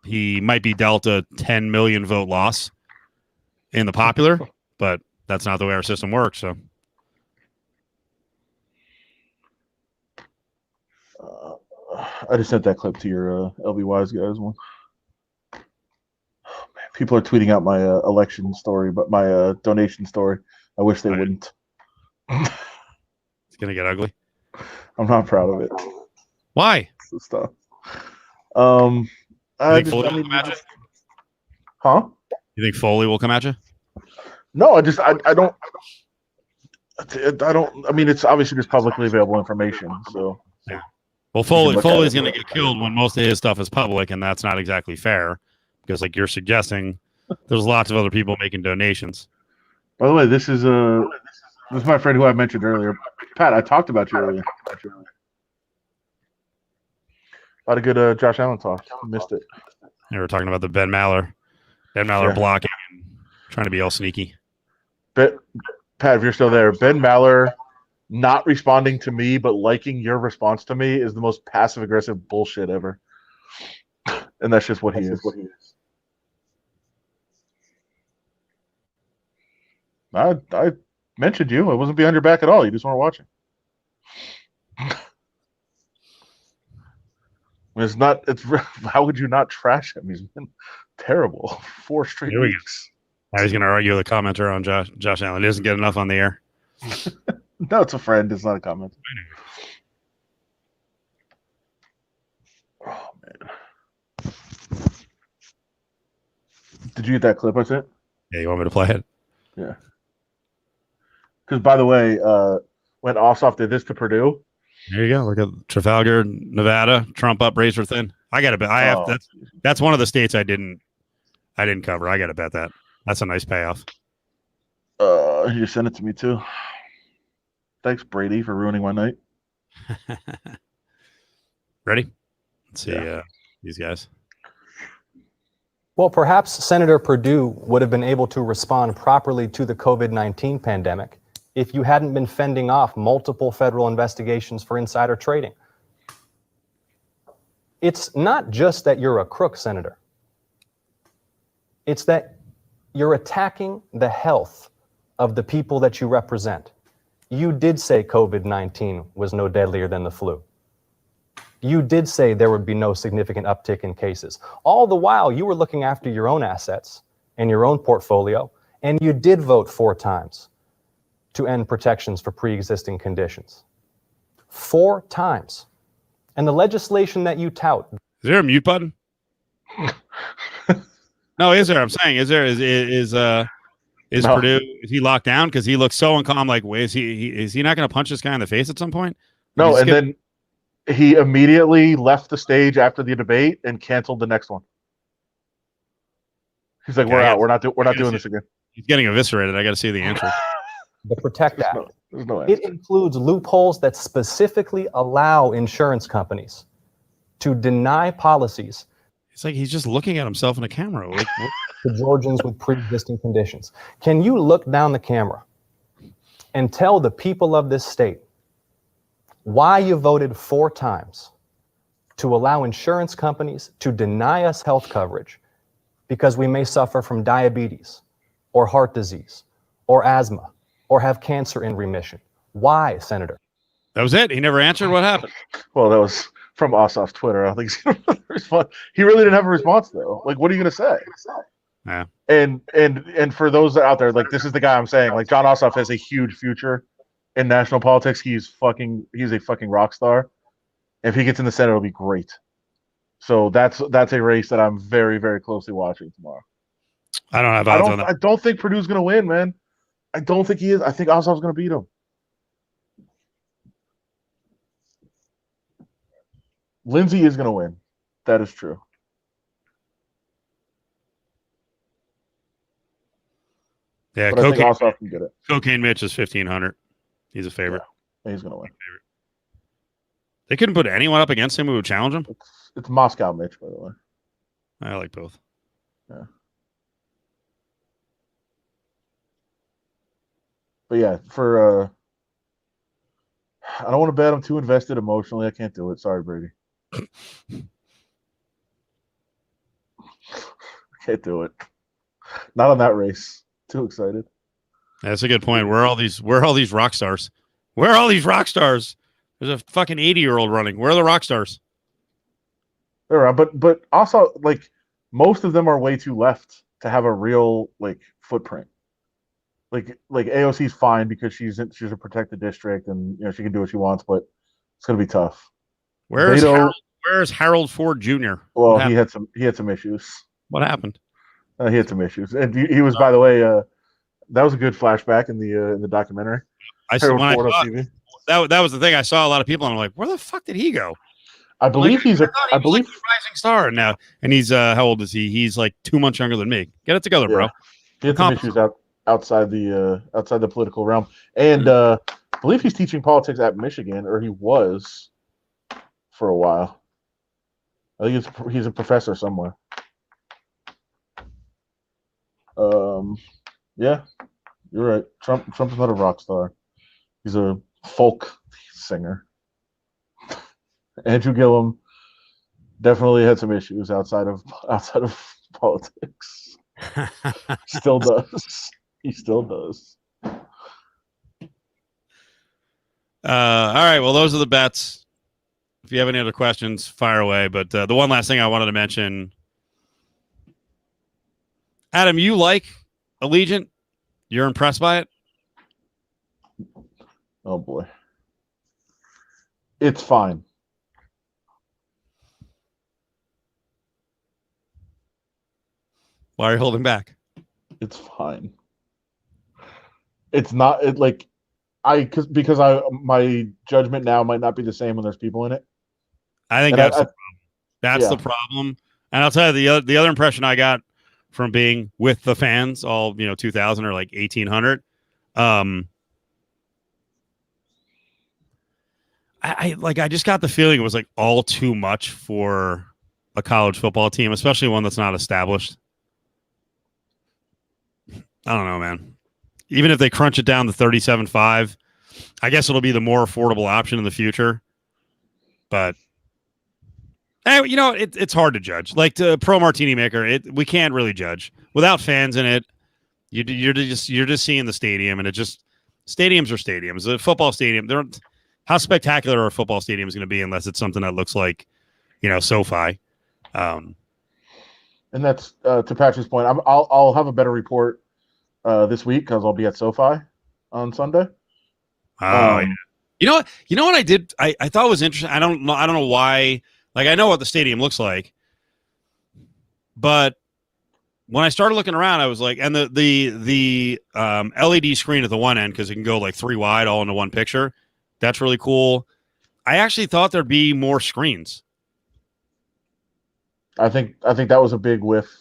he might be dealt a 10 million vote loss in the popular, but that's not the way our system works. So. I just sent that clip to your LBY's guys one. Oh, man, people are tweeting out my election story, but my donation story. I wish they wouldn't. It's gonna get ugly. I'm not proud of it. Why? Stuff. You think Foley will come at you? Huh? You think Foley will come at you? No, I don't. I mean, it's obviously just publicly available information. So yeah. Well, Foley's going to get killed when most of his stuff is public, and that's not exactly fair because, like you're suggesting, there's lots of other people making donations. By the way, this is my friend who I mentioned earlier, Pat. I talked about you earlier. A lot of good Josh Allen talk. Missed it. They were talking about the Ben Maller blocking and trying to be all sneaky. Pat, if you're still there, Ben Maller not responding to me but liking your response to me is the most passive-aggressive bullshit ever. And that's just what he is. I mentioned you. I wasn't behind your back at all. You just weren't watching. It's not. It's how would you not trash him? He's been terrible. 4 straight Here we go. weeks. I was going to argue with a commenter on Josh Allen. He doesn't get enough on the air. No, it's a friend. It's not a comment. Oh man! Did you get that clip I sent? Yeah, you want me to play it? Yeah. Because by the way, when Ossoff did this to Purdue, There you go. Look at Trafalgar, Nevada. Trump up, razor thin. I got to bet. That's one of the states I didn't cover. I got to bet that. That's a nice payoff. He just sent it to me too. Thanks, Brady, for ruining my night. Ready? Let's see these guys. Well, perhaps Senator Perdue would have been able to respond properly to the COVID-19 pandemic if you hadn't been fending off multiple federal investigations for insider trading. It's not just that you're a crook, Senator. It's that you're attacking the health of the people that you represent. You did say COVID-19 was no deadlier than the flu. You did say there would be no significant uptick in cases. All the while, you were looking after your own assets and your own portfolio, and you did vote 4 times to end protections for pre-existing conditions. 4 times. And the legislation that you tout. Is there a mute button? No, is there? I'm saying, is No. Purdue, is he locked down? Because he looks so uncalm. Like, wait, is he not going to punch this guy in the face at some point? No, and then he immediately left the stage after the debate and canceled the next one. He's like, "We're out. We're not doing this again." He's getting eviscerated. I got to see the answer. The PROTECT Act. There's no answer. It includes loopholes that specifically allow insurance companies to deny policies. It's like he's just looking at himself in a camera. Like, To Georgians with pre-existing conditions. Can you look down the camera and tell the people of this state why you voted 4 times to allow insurance companies to deny us health coverage because we may suffer from diabetes or heart disease or asthma or have cancer in remission? Why, Senator? that was it. He never answered. What happened? Well, that was from Ossoff's Twitter. I don't think he's going to respond. He really didn't have a response though. Like, what are you going to say? Yeah. And for those out there, like, this is the guy I'm saying. Like, John Ossoff has a huge future in national politics. He's a fucking rock star. If he gets in the Senate, it'll be great. So that's a race that I'm very, very closely watching tomorrow. I don't have odds on that. I don't think Purdue's going to win, man. I don't think he is. I think Ossoff's going to beat him. Lindsey is going to win. That is true. Yeah, But I think Ossoff can get it. Cocaine Mitch is 1,500. He's a favorite. Yeah, he's going to win. They couldn't put anyone up against him who would challenge him. It's Moscow Mitch, by the way. I like both. Yeah. But yeah, for I don't want to bet. I'm too invested emotionally. I can't do it. Sorry, Brady. I can't do it. Not on that race. Too excited. That's a good point. Where are all these rock stars? Where are all these rock stars? There's a fucking 80-year-old running. Where are the rock stars? There are, but also, like, most of them are way too left to have a real, like, footprint. Like AOC's fine because she's a protected district and, you know, she can do what she wants, but it's gonna be tough. Where's Harold Ford Jr.? Well, he had some issues. What happened? He had some issues, and he was, by the way, that was a good flashback in the documentary. That was the thing. I saw a lot of people, and I'm like, where the fuck did he go? I believe he's a rising star now, and he's how old is he? He's like 2 months younger than me. Get it together, bro. He had some issues outside the political realm, and I believe he's teaching politics at Michigan, or he was for a while. I think he's a professor somewhere. Yeah, you're right. Trump is not a rock star. He's a folk singer. Andrew Gillum definitely had some issues outside of politics. Still does. He still does. All right. Well, those are the bets. If you have any other questions, fire away. But the one last thing I wanted to mention Adam, you like Allegiant? You're impressed by it? Oh boy, it's fine. Why are you holding back? It's fine. It's not because my judgment now might not be the same when there's people in it. I think And that's the problem. And I'll tell you the other impression I got from being with the fans, all 2,000 or like 1,800. I just got the feeling it was like all too much for a college football team, especially one that's not established. I don't know, man. Even if they crunch it down to 37.5, I guess it'll be the more affordable option in the future. But it's hard to judge. Like the Pro Martini Maker, we can't really judge without fans in it. You're just seeing the stadium, and stadiums are stadiums. A football stadium, how spectacular are a football stadium is going to be unless it's something that looks like, SoFi. And that's to Patrick's point. I'll have a better report this week because I'll be at SoFi on Sunday. Oh, yeah. You know what I did? I thought was interesting. I don't know why. Like, I know what the stadium looks like, but when I started looking around, I was like, and the LED screen at the one end, because it can go like 3 wide all into one picture. That's really cool. I actually thought there'd be more screens. I think that was a big whiff.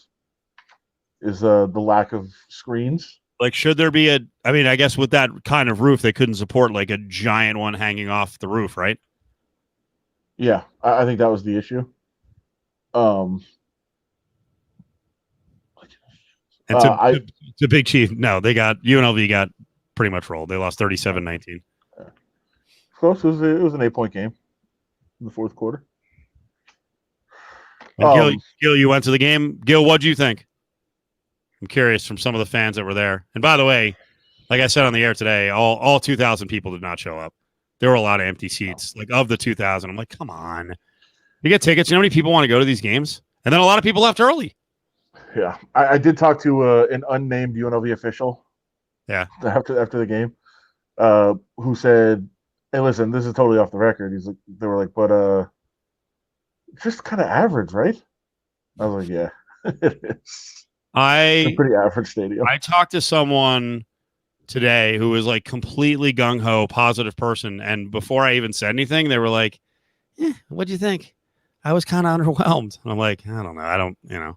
Is the lack of screens? Like, should there be I guess with that kind of roof, they couldn't support like a giant one hanging off the roof, right? Yeah, I think that was the issue. And to Big Chief, no, UNLV got pretty much rolled. They lost 37-19. Close. It was an 8-point game in the fourth quarter. And Gil, you went to the game. Gil, what'd you think? I'm curious from some of the fans that were there. And by the way, like I said on the air today, all 2,000 people did not show up. There were a lot of empty seats. Like, of the 2,000, I'm like, come on. You get tickets. You know how many people want to go to these games? And then a lot of people left early. Yeah. I did talk to an unnamed UNLV official. Yeah. After the game, who said, "Hey, listen, this is totally off the record." They were like, "But just kind of average, right?" I was like, "Yeah, it is. It's a pretty average stadium." I talked to someone today who was like completely gung-ho, positive person, and before I even said anything, they were like, "What'd you think?" I was kind of underwhelmed. And I'm like, I don't know.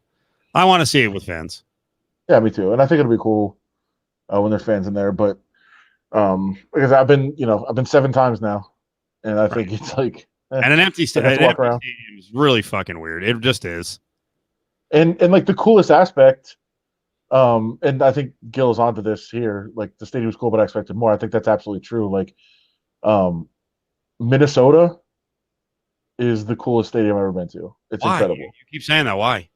I want to see it with fans. Yeah, me too. And I think it'll be cool when there's fans in there. But because I've been 7 times now, and I think it's like and an empty stadium is really fucking weird. It just is. And like the coolest aspect, and I think Gil is onto this here. Like, the stadium's cool, but I expected more. I think that's absolutely true. Like, Minnesota is the coolest stadium I've ever been to. It's incredible. You keep saying that. Why?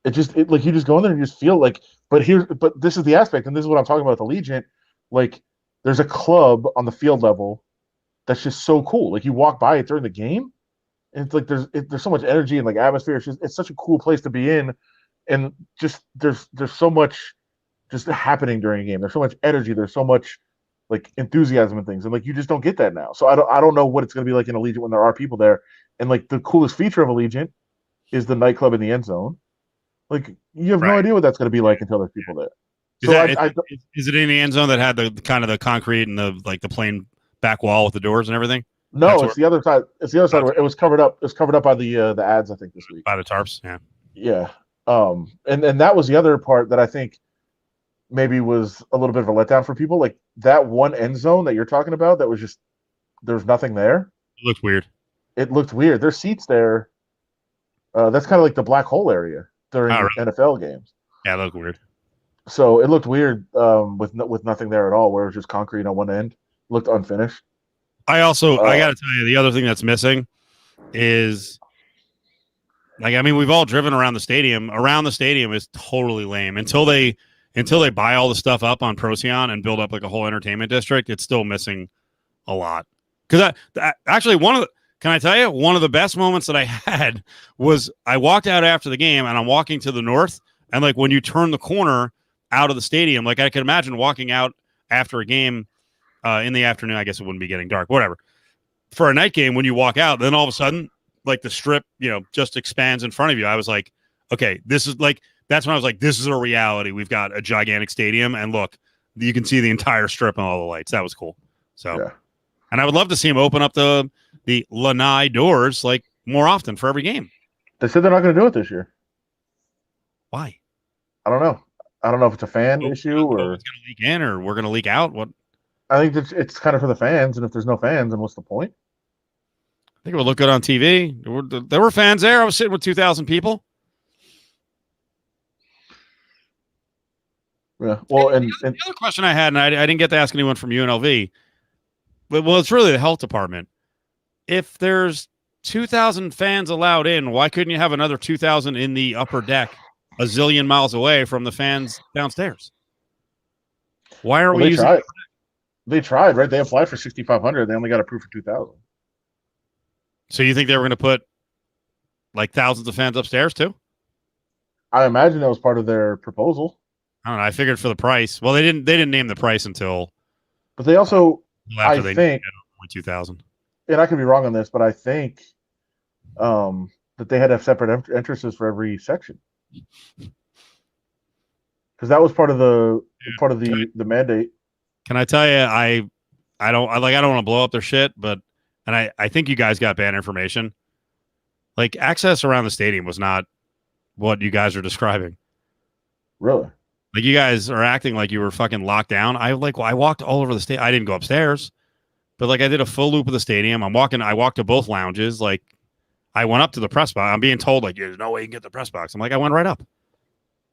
Like, you just go in there and you just feel like. But this is the aspect, and this is what I'm talking about with Allegiant. Like, there's a club on the field level that's just so cool. Like, you walk by it during the game, and it's like there's so much energy and like atmosphere. It's such a cool place to be in, and just there's so much just happening during a game. There's so much energy. There's so much like enthusiasm and things, and like you just don't get that now. So I don't know what it's going to be like in Allegiant when there are people there. And like the coolest feature of Allegiant is the nightclub in the end zone. Like, you have no idea what that's going to be like until there's people there. Is it in the end zone that had the kind of the concrete and the plain back wall with the doors and everything? No, it's the other side. It's the other side where it was covered up. It was covered up by the ads, I think, this week. By the tarps, yeah. Yeah. And that was the other part that I think maybe was a little bit of a letdown for people. Like, that one end zone that you're talking about, that was just, there's nothing there. It looked weird. There's seats there. That's kind of like the black hole area during NFL games. Yeah, it looked weird. So it looked weird with nothing there at all, where it was just concrete on one end. Looked unfinished. I got to tell you, the other thing that's missing is, we've all driven around the stadium. Around the stadium is totally lame. Until they buy all the stuff up on Procyon and build up like a whole entertainment district, it's still missing a lot. Because actually, can I tell you, one of the best moments that I had was I walked out after the game and I'm walking to the north And like when you turn the corner out of the stadium, like I could imagine walking out after a game in the afternoon. I guess it wouldn't be getting dark, whatever. For a night game, when you walk out, then all of a sudden, like the strip, just expands in front of you. I was like, okay, this is like, that's when I was like, this is a reality. We've got a gigantic stadium, and look, you can see the entire strip and all the lights. That was cool. So, Yeah. And I would love to see him open up the lanai doors like more often for every game. They said they're not going to do it this year. Why? I don't know. I don't know if it's a fan issue or it's going to leak in, or we're going to leak out. What? I think that it's kind of for the fans, and if there's no fans, then what's the point? I think it would look good on TV. There were fans there. I was sitting with 2,000 people. Yeah. Well, and the other question I had, and I didn't get to ask anyone from UNLV, but it's really the health department. If there's 2,000 fans allowed in, why couldn't you have another 2,000 in the upper deck, a zillion miles away from the fans downstairs? Why aren't we using? They tried, right? They applied for 6,500. They only got approved for 2,000. So you think they were going to put like thousands of fans upstairs too? I imagine that was part of their proposal. I don't know. I figured for the price. Well, they didn't name the price until. But they also, after I think, only 2,000. And I could be wrong on this, but I think that they had to have separate entrances for every section, because that was part of the mandate. Can I tell you, I don't want to blow up their shit, but I think you guys got bad information. Like access around the stadium was not what you guys are describing. Really? Like you guys are acting like you were fucking locked down. I walked all over the stadium. I didn't go upstairs, but like I did a full loop of the stadium. I walked to both lounges. Like I went up to the press box. I'm being told like there's no way you can get the press box. I'm like, I went right up.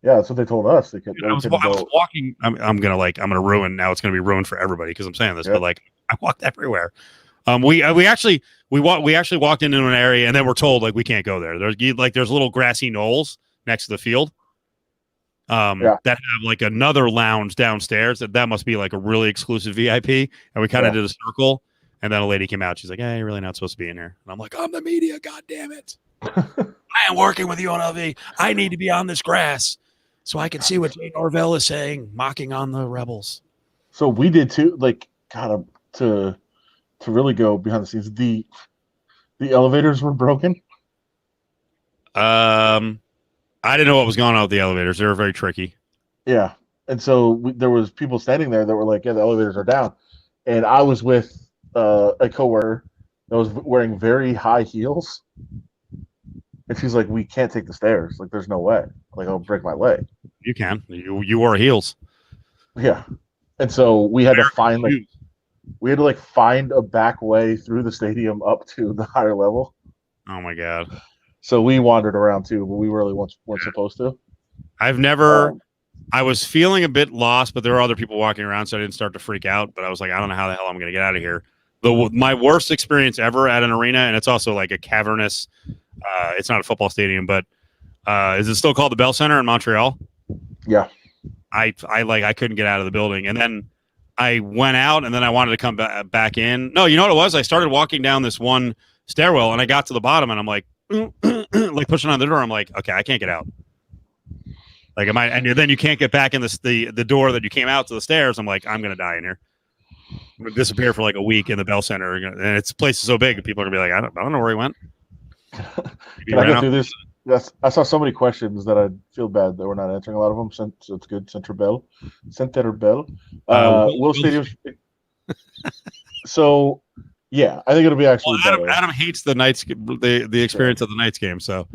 Yeah, that's what they told us. They could. I was walking. I'm gonna ruin. Now it's gonna be ruined for everybody because I'm saying this. But like I walked everywhere. We actually walked into an area and then we're told like we can't go there. There's little grassy knolls next to the field. That have like another lounge downstairs. That must be like a really exclusive VIP. And we kind of did a circle. And then a lady came out. She's like, "Hey, you're really not supposed to be in here." And I'm like, "I'm the media. God damn it! I am working with UNLV. I need to be on this grass so I can see what Jay Norvell is saying, mocking on the rebels." So we did too. Like, God, to really go behind the scenes, the elevators were broken. I didn't know what was going on with the elevators. They were very tricky. Yeah, and so there was people standing there that were like, "Yeah, the elevators are down," and I was with a coworker that was wearing very high heels, and she's like, "We can't take the stairs. Like, there's no way. Like, I'll break my leg." You can. You wore heels. Yeah, and so we had to find find a back way through the stadium up to the higher level. Oh my god. So we wandered around too, but we really weren't supposed to. I've never. I was feeling a bit lost, but there were other people walking around, so I didn't start to freak out. But I was like, I don't know how the hell I'm going to get out of here. My worst experience ever at an arena, and it's also like a cavernous. It's not a football stadium, but is it still called the Bell Center in Montreal? Yeah. I couldn't get out of the building, and then I went out, and then I wanted to come back in. No, you know what it was? I started walking down this one stairwell, and I got to the bottom, and I'm like, like pushing on the door. I'm like, okay, I can't get out. Like, am I? And then you can't get back in the door that you came out to the stairs. I'm like, I'm gonna die in here. I'm gonna disappear for like a week in the Bell Center, and it's place is so big, people are gonna be like, I don't know where he went. Can I go through this? Yes, I saw so many questions that I feel bad that we're not answering a lot of them. So it's good. Center Bell. Will Stadium. So, yeah, I think it'll be actually better. Adam hates the Knights, the experience of the Knights game. So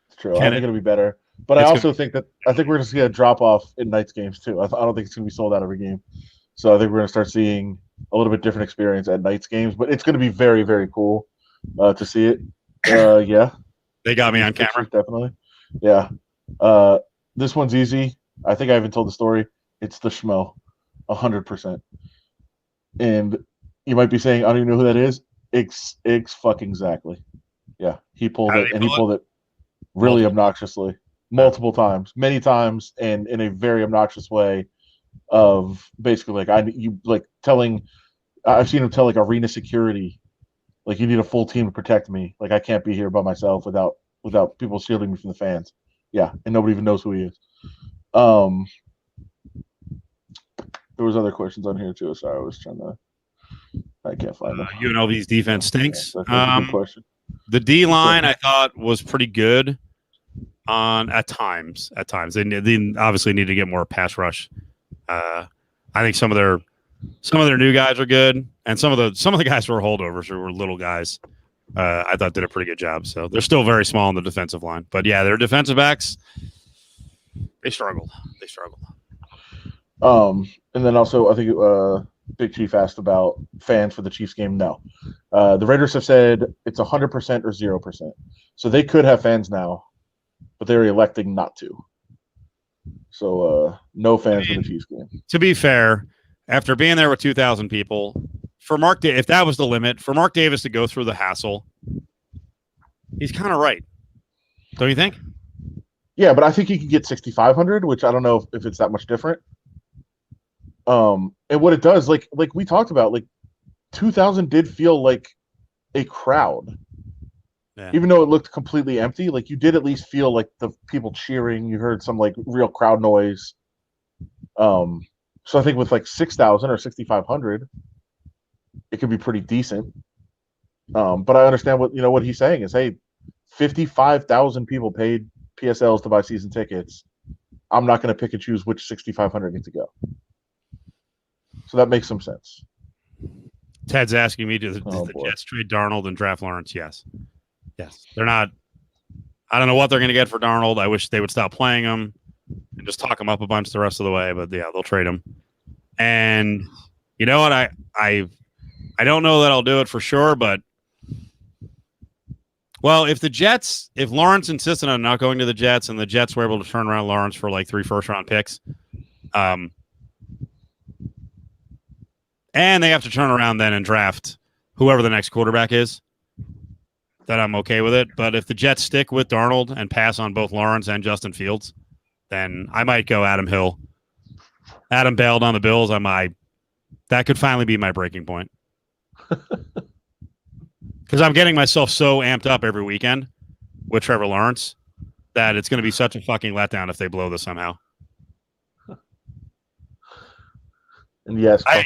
it's true. I think it'll be better. But I also think we're just going to drop off in Knights games too. I don't think it's going to be sold out every game. So I think we're going to start seeing a little bit different experience at Knights games. But it's going to be very, very cool to see it. Yeah. They got me on camera. Definitely. Yeah. This one's easy. I think I even told the story. It's the Schmo, 100%. And you might be saying, I don't even know who that is. X fucking exactly. Yeah. He pulled it, and he pulled it really obnoxiously. Multiple times, many times, and in a very obnoxious way of basically I've seen him tell like arena security, like, you need a full team to protect me. Like, I can't be here by myself without people shielding me from the fans. Yeah, and nobody even knows who he is. There was other questions on here too. Sorry, I can't find them. UNLV's defense stinks. That's a good question. The D line I thought was pretty good at times. They obviously need to get more pass rush. I think some of their new guys are good, and some of the guys who were holdovers who were little guys. I thought did a pretty good job. So they're still very small on the defensive line, but yeah, their defensive backs they struggled. And then also I think Big Chief asked about fans for the Chiefs game. No, the Raiders have said it's 100% or 0%, so they could have fans now, but they're electing not to. So no fans for the Chiefs game. To be fair, after being there with 2,000 people, if that was the limit, for Mark Davis to go through the hassle, he's kind of right. Don't you think? Yeah, but I think he can get 6,500, which I don't know if it's that much different. And what it does, like we talked about, like 2,000 did feel like a crowd. Yeah. Even though it looked completely empty, like you did at least feel like the people cheering. You heard some like real crowd noise. So I think with like 6,000 or 6,500, it could be pretty decent. But I understand what he's saying is, hey, 55,000 people paid PSLs to buy season tickets. I'm not going to pick and choose which 6,500 get to go. So that makes some sense. Ted's asking me, do the Jets trade Darnold and draft Lawrence? Yes. They're not. I don't know what they're going to get for Darnold. I wish they would stop playing him and just talk him up a bunch the rest of the way. But yeah, they'll trade him. And you know what? I don't know that I'll do it for sure, but if Lawrence insisted on not going to the Jets and the Jets were able to turn around Lawrence for like 3 first-round picks, and they have to turn around then and draft whoever the next quarterback is, then I'm okay with it. But if the Jets stick with Darnold and pass on both Lawrence and Justin Fields, then I might go Adam Hill. Adam bailed on the Bills. That could finally be my breaking point. Because I'm getting myself so amped up every weekend with Trevor Lawrence that it's going to be such a fucking letdown if they blow this somehow. And yes, I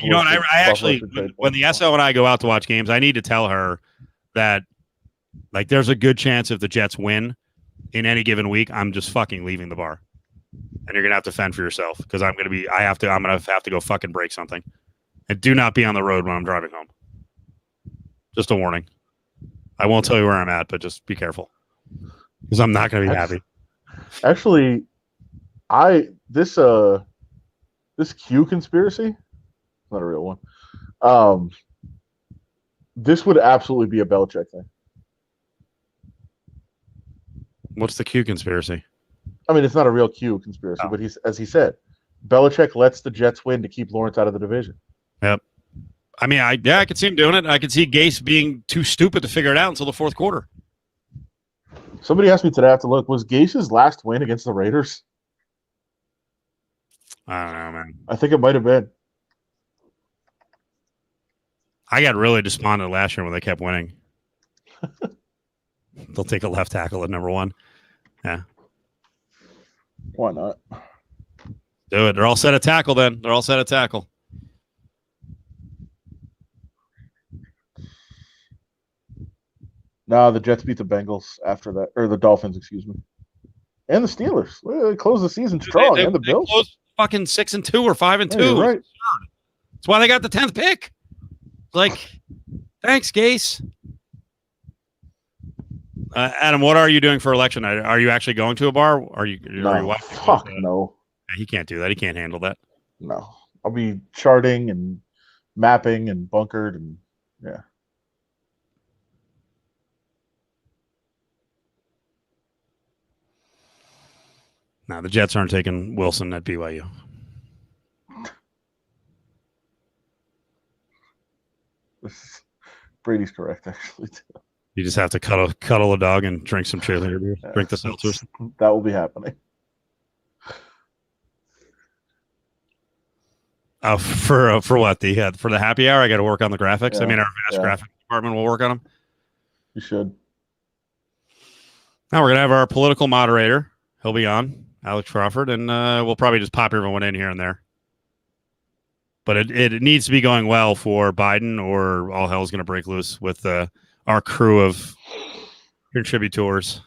actually, when the SO and I go out to watch games, I need to tell her that, like, there's a good chance if the Jets win in any given week, I'm just fucking leaving the bar, and you're gonna have to fend for yourself because I'm gonna have to go fucking break something, and do not be on the road when I'm driving home. Just a warning. I won't tell you where I'm at, but just be careful because I'm not gonna be happy. Actually, this Q conspiracy. Not a real one. This would absolutely be a Belichick thing. What's the Q conspiracy? I mean, it's not a real Q conspiracy, but as he said, Belichick lets the Jets win to keep Lawrence out of the division. Yep. I mean, I could see him doing it. I could see Gase being too stupid to figure it out until the fourth quarter. Somebody asked me today, I have to look, was Gase's last win against the Raiders? I don't know, man. I think it might have been. I got really despondent last year when they kept winning. They'll take a left tackle at number 1. Yeah. Why not? Do it. They're all set at tackle then. They're all set at tackle. No, the Jets beat the Bengals after that, or the Dolphins, excuse me. And the Steelers. They closed the season strong. And the Bills. Closed fucking 6-2 or 5-2. Yeah, right. That's why they got the 10th pick. Like, thanks, Gase. Adam, what are you doing for election night? Are you actually going to a bar? Are you no. He can't do that. He can't handle that. No. I'll be charting and mapping and bunkered and yeah. No, the Jets aren't taking Wilson at BYU. Brady's correct, actually. Too. You just have to cuddle a dog and drink some cheerleader beer. Drink the seltzers. That will be happening. For what? For the happy hour, I got to work on the graphics. Yeah, I mean, our vast graphic department will work on them. You should. Now we're gonna have our political moderator, He'll be on, Alex Crawford, and we'll probably just pop everyone in here and there. But it needs to be going well for Biden, or all hell's going to break loose with our crew of contributors.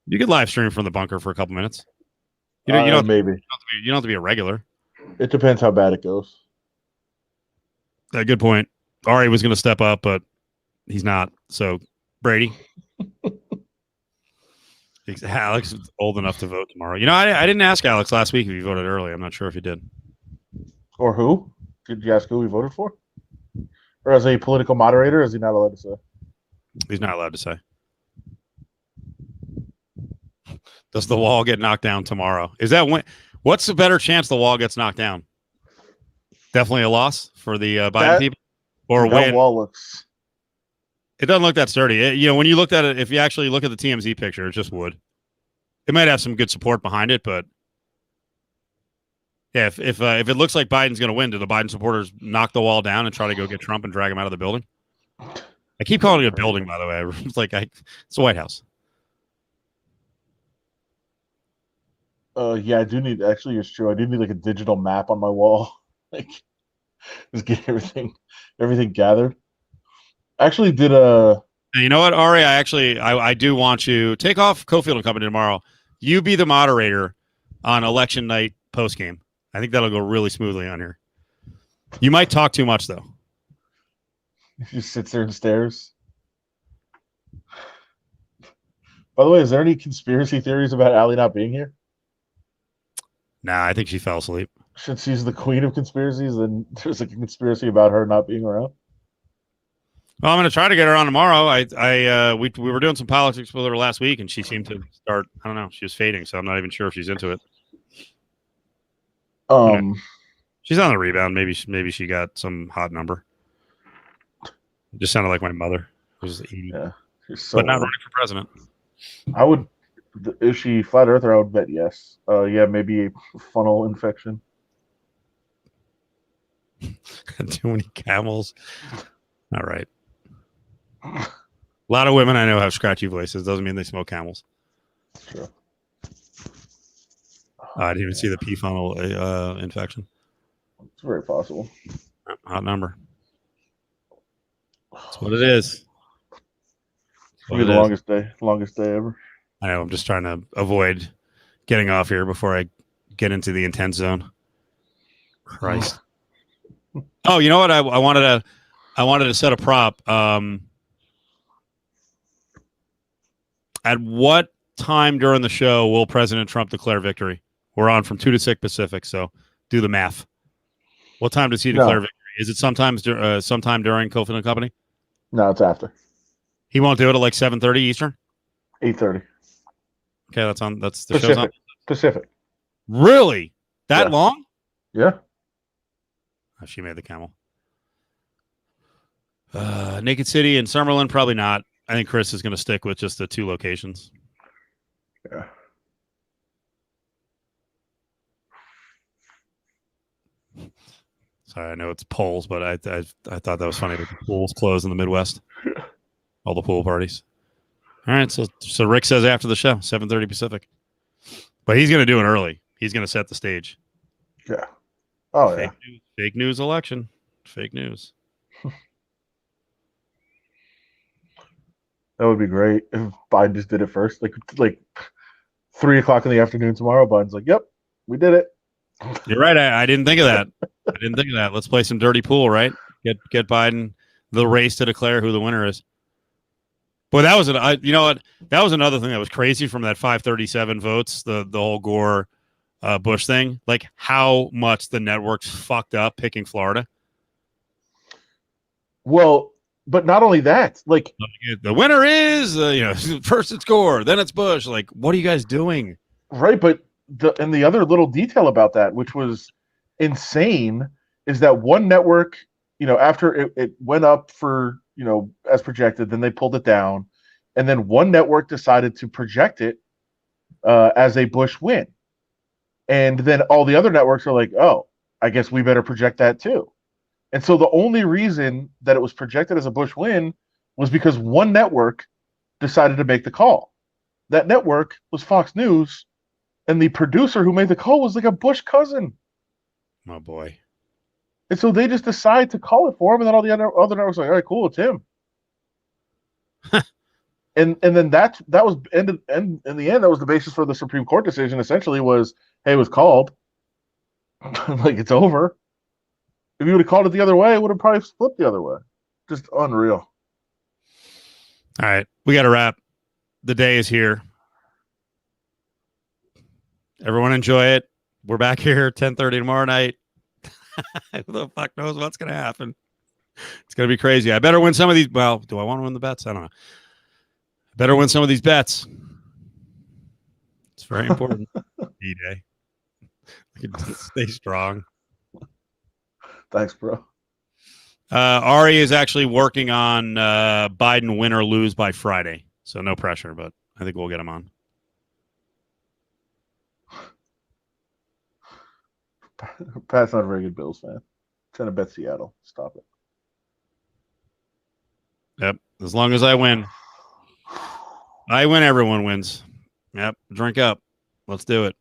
You could live stream from the bunker for a couple minutes. You don't maybe. you don't have to be a regular. It depends how bad it goes. Good point. Ari was going to step up, but he's not. So, Brady. Alex is old enough to vote tomorrow. I didn't ask Alex last week if he voted early. I'm not sure if he did. Or who? Did you ask who he voted for? Or as a political moderator, is he not allowed to say? He's not allowed to say. Does the wall get knocked down tomorrow? What's the better chance the wall gets knocked down? Definitely a loss for the Biden people, or a win. Wall looks. It doesn't look that sturdy. When you looked at it, if you actually look at the TMZ picture, it's just wood. It might have some good support behind it, but yeah, if it looks like Biden's going to win, do the Biden supporters knock the wall down and try to go get Trump and drag him out of the building? I keep calling it a building, by the way. It's like it's the White House. Yeah, I do need. Actually, it's true. I do need like a digital map on my wall, like just get everything gathered. Actually, did You know what, Ari? I do want you take off Cofield and Company tomorrow. You be the moderator on election night post game. I think that'll go really smoothly on here. You might talk too much though. He just sits there and stares. By the way, is there any conspiracy theories about Allie not being here? Nah, I think she fell asleep. Since she's the queen of conspiracies, then there's like a conspiracy about her not being around. Well, I'm going to try to get her on tomorrow. We were doing some politics with her last week, and she seemed to start. I don't know. She was fading, so I'm not even sure if she's into it. She's on the rebound. Maybe she got some hot number. It just sounded like my mother. Yeah, but not running for president. I would. If she flat earther, I would bet yes. Yeah, maybe a funnel infection. Too many camels. All right. A lot of women I know have scratchy voices. Doesn't mean they smoke camels. True. I didn't even see the pee funnel infection. It's very possible. Hot number. That's what it is. It'll be the longest day ever. I know. I'm just trying to avoid getting off here before I get into the intense zone. Christ. Oh, you know what? I wanted to set a prop. At what time during the show will President Trump declare victory? We're on from 2 to 6 Pacific, so do the math. What time does he declare victory? Is it sometime during Cofield and Company? No, it's after. He won't do it at like 7:30 Eastern? 8:30. Okay, that's the Pacific. show's on. Pacific. Really? That long? Yeah. Oh, she made the camel. Naked City and Summerlin, probably not. I think Chris is going to stick with just the 2 locations. Yeah. Sorry, I know it's polls, but I thought that was funny that the pools closed in the Midwest. All the pool parties. All right, so Rick says after the show, 7:30 Pacific. But he's going to do it early. He's going to set the stage. Yeah. Oh, yeah. Fake news election. Fake news. That would be great if Biden just did it first. Like 3 o'clock in the afternoon tomorrow, Biden's like, yep, we did it. You're right. I didn't think of that. Let's play some dirty pool, right? Get Biden the race to declare who the winner is. Boy, that was that was another thing that was crazy from that 537 votes, the whole Gore Bush thing. Like how much the networks fucked up picking Florida. Well, but not only that, like the winner is first it's Gore, then it's Bush. Like, what are you guys doing? Right, but the other little detail about that, which was insane, is that one network, after it went up for, as projected, then they pulled it down, and then one network decided to project it as a Bush win, and then all the other networks are like, oh, I guess we better project that too. And so the only reason that it was projected as a Bush win was because one network decided to make the call. that network was Fox News, and the producer who made the call was like a Bush cousin. Oh boy. And so they just decide to call it for him, and then all the other networks are like, all right, cool, it's him. and then that was ended, and in the end, that was the basis for the Supreme Court decision. Essentially, was hey, it was called, like it's over. If you would have called it the other way, it would have probably flipped the other way. Just unreal. All right, we got to wrap. The day is here. Everyone enjoy it. We're back here 10:30 tomorrow night. Who the fuck knows what's going to happen? It's going to be crazy. I better win some of these. Well, do I want to win the bets? I don't know. I better win some of these bets. It's very important. D-Day. Stay strong. Thanks, bro. Ari is actually working on Biden win or lose by Friday. So no pressure, but I think we'll get him on. Pat's not a very good Bills fan. Trying to bet Seattle. Stop it. Yep. As long as I win. I win, everyone wins. Yep. Drink up. Let's do it.